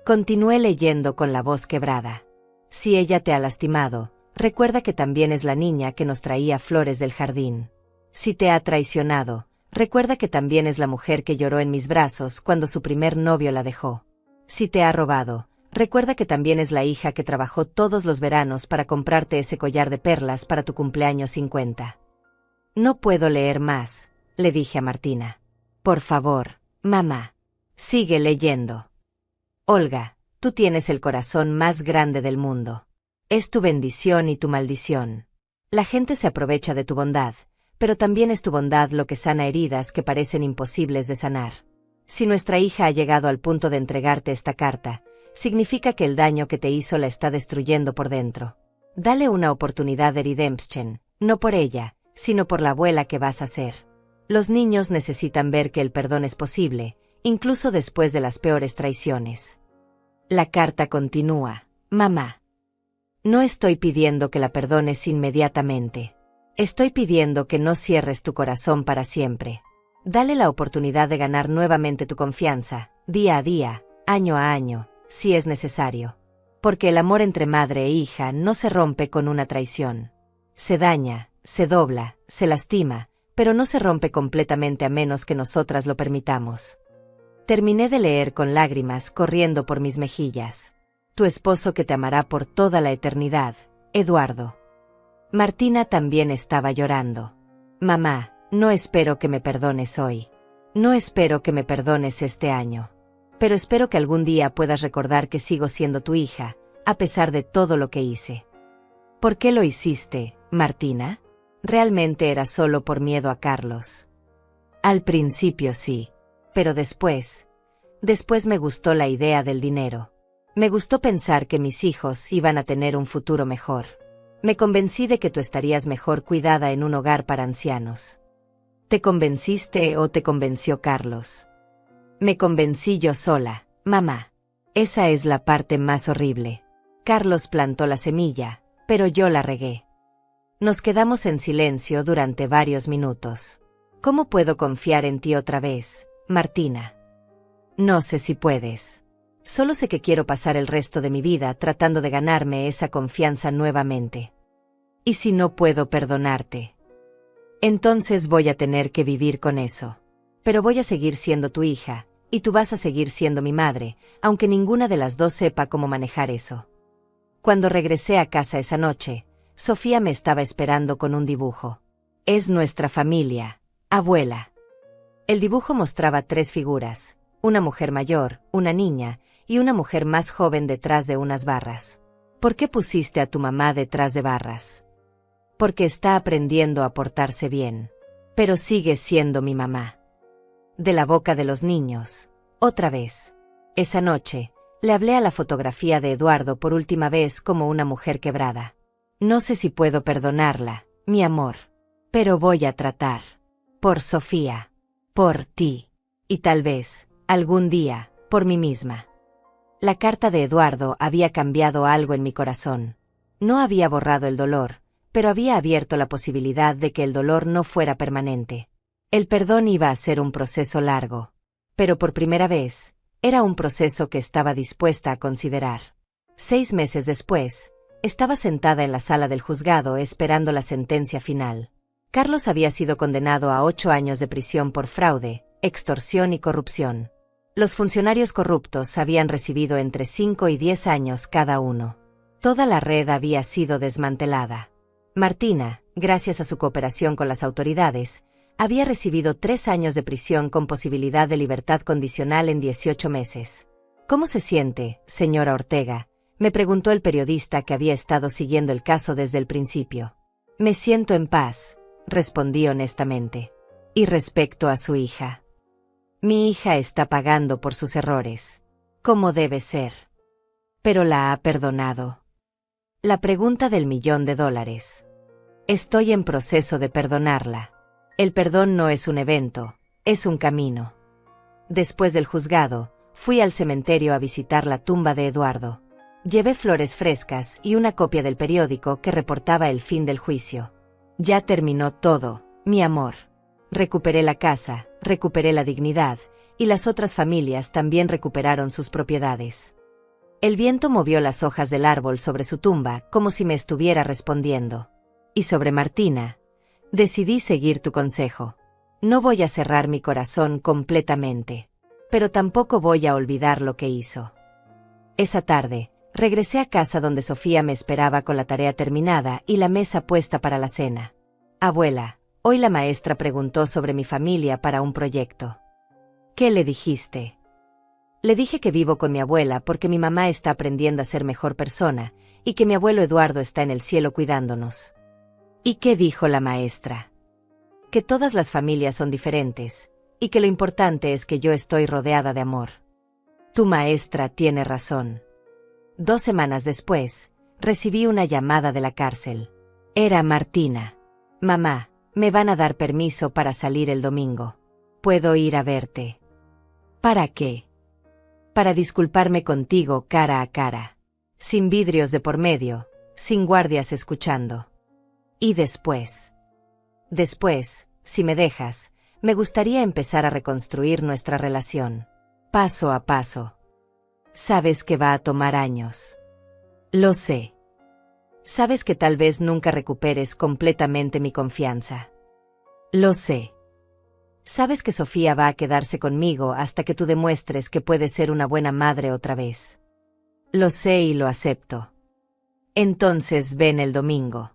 Speaker 1: Continué leyendo con la voz quebrada. Si ella te ha lastimado, recuerda que también es la niña que nos traía flores del jardín. Si te ha traicionado, recuerda que también es la mujer que lloró en mis brazos cuando su primer novio la dejó. Si te ha robado, recuerda que también es la hija que trabajó todos los veranos para comprarte ese collar de perlas para tu cumpleaños 50. No puedo leer más, le dije a Martina. Por favor, mamá, sigue leyendo. Olga, tú tienes el corazón más grande del mundo. Es tu bendición y tu maldición. La gente se aprovecha de tu bondad, pero también es tu bondad lo que sana heridas que parecen imposibles de sanar. Si nuestra hija ha llegado al punto de entregarte esta carta, significa que el daño que te hizo la está destruyendo por dentro. Dale una oportunidad de redemption, no por ella, sino por la abuela que vas a ser. Los niños necesitan ver que el perdón es posible, incluso después de las peores traiciones. La carta continúa. Mamá. No estoy pidiendo que la perdones inmediatamente. Estoy pidiendo que no cierres tu corazón para siempre. Dale la oportunidad de ganar nuevamente tu confianza, día a día, año a año, si es necesario. Porque el amor entre madre e hija no se rompe con una traición. Se daña, se dobla, se lastima, pero no se rompe completamente a menos que nosotras lo permitamos. Terminé de leer con lágrimas corriendo por mis mejillas. Tu esposo que te amará por toda la eternidad, Eduardo. Martina también estaba llorando. Mamá, no espero que me perdones hoy. No espero que me perdones este año. Pero espero que algún día puedas recordar que sigo siendo tu hija, a pesar de todo lo que hice. ¿Por qué lo hiciste, Martina? ¿Realmente era solo por miedo a Carlos? Al principio sí, pero después me gustó la idea del dinero. Me gustó pensar que mis hijos iban a tener un futuro mejor. Me convencí de que tú estarías mejor cuidada en un hogar para ancianos. ¿Te convenciste o te convenció Carlos? Me convencí yo sola, mamá. Esa es la parte más horrible. Carlos plantó la semilla, pero yo la regué. Nos quedamos en silencio durante varios minutos. ¿Cómo puedo confiar en ti otra vez, Martina? No sé si puedes. Solo sé que quiero pasar el resto de mi vida tratando de ganarme esa confianza nuevamente. ¿Y si no puedo perdonarte? Entonces voy a tener que vivir con eso. Pero voy a seguir siendo tu hija, y tú vas a seguir siendo mi madre, aunque ninguna de las dos sepa cómo manejar eso. Cuando regresé a casa esa noche, Sofía me estaba esperando con un dibujo. Es nuestra familia, abuela. El dibujo mostraba 3 figuras, una mujer mayor, una niña, y una mujer más joven detrás de unas barras. ¿Por qué pusiste a tu mamá detrás de barras? Porque está aprendiendo a portarse bien. Pero sigue siendo mi mamá. De la boca de los niños. Otra vez. Esa noche, le hablé a la fotografía de Eduardo por última vez como una mujer quebrada. No sé si puedo perdonarla, mi amor. Pero voy a tratar. Por Sofía. Por ti. Y tal vez, algún día, por mí misma. La carta de Eduardo había cambiado algo en mi corazón. No había borrado el dolor, pero había abierto la posibilidad de que el dolor no fuera permanente. El perdón iba a ser un proceso largo. Pero por primera vez, era un proceso que estaba dispuesta a considerar. 6 meses después, estaba sentada en la sala del juzgado esperando la sentencia final. Carlos había sido condenado a 8 años de prisión por fraude, extorsión y corrupción. Los funcionarios corruptos habían recibido entre 5 y 10 años cada uno. Toda la red había sido desmantelada. Martina, gracias a su cooperación con las autoridades, había recibido 3 años de prisión con posibilidad de libertad condicional en 18 meses. ¿Cómo se siente, señora Ortega?, me preguntó el periodista que había estado siguiendo el caso desde el principio. Me siento en paz, respondí honestamente. Y respecto a su hija. Mi hija está pagando por sus errores. Como debe ser. Pero la ha perdonado. La pregunta del $1.000.000. Estoy en proceso de perdonarla. El perdón no es un evento, es un camino. Después del juzgado, fui al cementerio a visitar la tumba de Eduardo. Llevé flores frescas y una copia del periódico que reportaba el fin del juicio. Ya terminó todo, mi amor. Recuperé la casa, recuperé la dignidad, y las otras familias también recuperaron sus propiedades. El viento movió las hojas del árbol sobre su tumba como si me estuviera respondiendo. Y sobre Martina, decidí seguir tu consejo. No voy a cerrar mi corazón completamente, pero tampoco voy a olvidar lo que hizo. Esa tarde, regresé a casa donde Sofía me esperaba con la tarea terminada y la mesa puesta para la cena. Abuela, hoy la maestra preguntó sobre mi familia para un proyecto. ¿Qué le dijiste? Le dije que vivo con mi abuela porque mi mamá está aprendiendo a ser mejor persona y que mi abuelo Eduardo está en el cielo cuidándonos. ¿Y qué dijo la maestra? Que todas las familias son diferentes y que lo importante es que yo estoy rodeada de amor. Tu maestra tiene razón. 2 semanas después, recibí una llamada de la cárcel. Era Martina. Mamá, me van a dar permiso para salir el domingo. ¿Puedo ir a verte? ¿Para qué? Para disculparme contigo cara a cara. sin vidrios de por medio, sin guardias escuchando. Y después, si me dejas, me gustaría empezar a reconstruir nuestra relación, paso a paso. Sabes que va a tomar años. Lo sé. Sabes que tal vez nunca recuperes completamente mi confianza. Lo sé. Sabes que Sofía va a quedarse conmigo hasta que tú demuestres que puedes ser una buena madre otra vez. Lo sé y lo acepto. Entonces ven el domingo.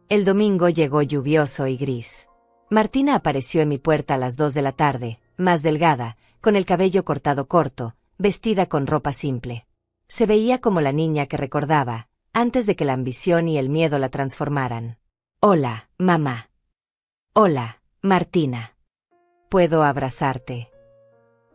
Speaker 1: El domingo llegó lluvioso y gris. Martina apareció en mi puerta a las 2 de la tarde, más delgada, con el cabello cortado corto, vestida con ropa simple. Se veía como la niña que recordaba, antes de que la ambición y el miedo la transformaran. Hola, mamá. Hola, Martina. ¿Puedo abrazarte?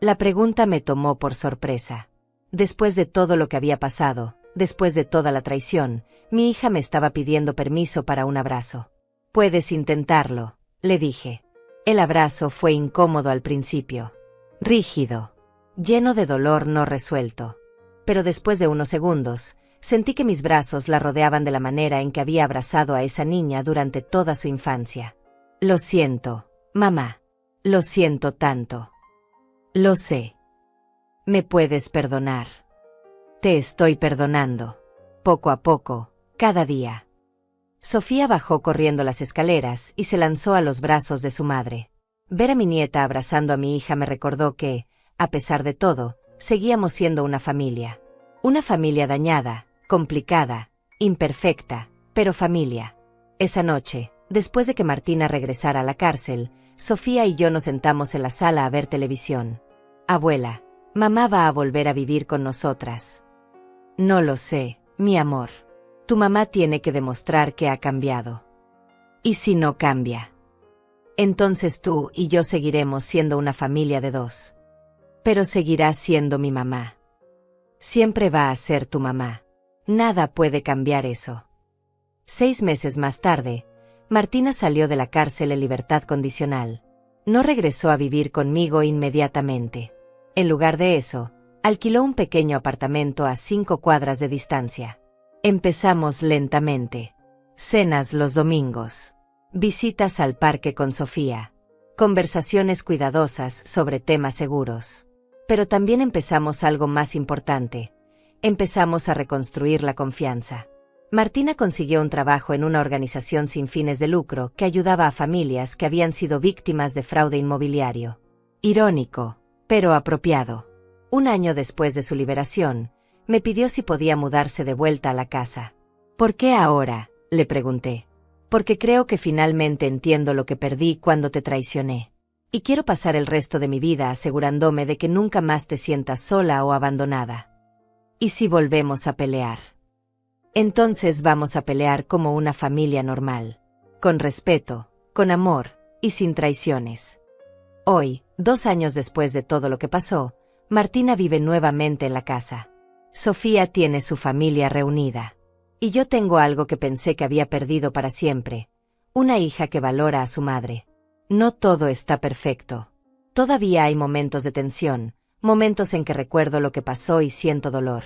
Speaker 1: La pregunta me tomó por sorpresa. Después de todo lo que había pasado, después de toda la traición, mi hija me estaba pidiendo permiso para un abrazo. Puedes intentarlo, le dije. El abrazo fue incómodo al principio. Rígido. Lleno de dolor no resuelto. Pero después de unos segundos, sentí que mis brazos la rodeaban de la manera en que había abrazado a esa niña durante toda su infancia. Lo siento, mamá. Lo siento tanto. Lo sé. ¿Me puedes perdonar? Te estoy perdonando. Poco a poco, cada día. Sofía bajó corriendo las escaleras y se lanzó a los brazos de su madre. Ver a mi nieta abrazando a mi hija me recordó que, a pesar de todo, seguíamos siendo una familia. Una familia dañada, complicada, imperfecta, pero familia. Esa noche, después de que Martina regresara a la cárcel, Sofía y yo nos sentamos en la sala a ver televisión. Abuela, mamá va a volver a vivir con nosotras. No lo sé, mi amor. Tu mamá tiene que demostrar que ha cambiado. ¿Y si no cambia? Entonces tú y yo seguiremos siendo una familia de dos. Pero seguirás siendo mi mamá. Siempre va a ser tu mamá. Nada puede cambiar eso. 6 meses más tarde, Martina salió de la cárcel en libertad condicional. No regresó a vivir conmigo inmediatamente. En lugar de eso, alquiló un pequeño apartamento a 5 cuadras de distancia. Empezamos lentamente. Cenas los domingos. Visitas al parque con Sofía. Conversaciones cuidadosas sobre temas seguros. Pero también empezamos algo más importante. Empezamos a reconstruir la confianza. Martina consiguió un trabajo en una organización sin fines de lucro que ayudaba a familias que habían sido víctimas de fraude inmobiliario. Irónico, pero apropiado. Un año después de su liberación, me pidió si podía mudarse de vuelta a la casa. ¿Por qué ahora?, le pregunté. Porque creo que finalmente entiendo lo que perdí cuando te traicioné. Y quiero pasar el resto de mi vida asegurándome de que nunca más te sientas sola o abandonada. ¿Y si volvemos a pelear? Entonces vamos a pelear como una familia normal. Con respeto, con amor, y sin traiciones. Hoy, 2 años después de todo lo que pasó, Martina vive nuevamente en la casa. Sofía tiene su familia reunida. Y yo tengo algo que pensé que había perdido para siempre. Una hija que valora a su madre. No todo está perfecto. Todavía hay momentos de tensión, momentos en que recuerdo lo que pasó y siento dolor.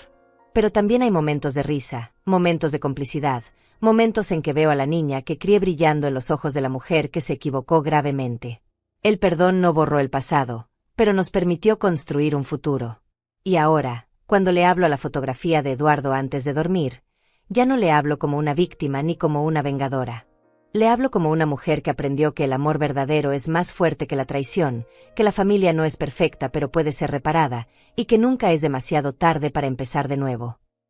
Speaker 1: Pero también hay momentos de risa, momentos de complicidad, momentos en que veo a la niña que crié brillando en los ojos de la mujer que se equivocó gravemente. El perdón no borró el pasado, pero nos permitió construir un futuro. Y ahora, cuando le hablo a la fotografía de Eduardo antes de dormir, ya no le hablo como una víctima ni como una vengadora. Le hablo como una mujer que aprendió que el amor verdadero es más fuerte que la traición, que la familia no es perfecta pero puede ser reparada, y que nunca es demasiado tarde para empezar de nuevo.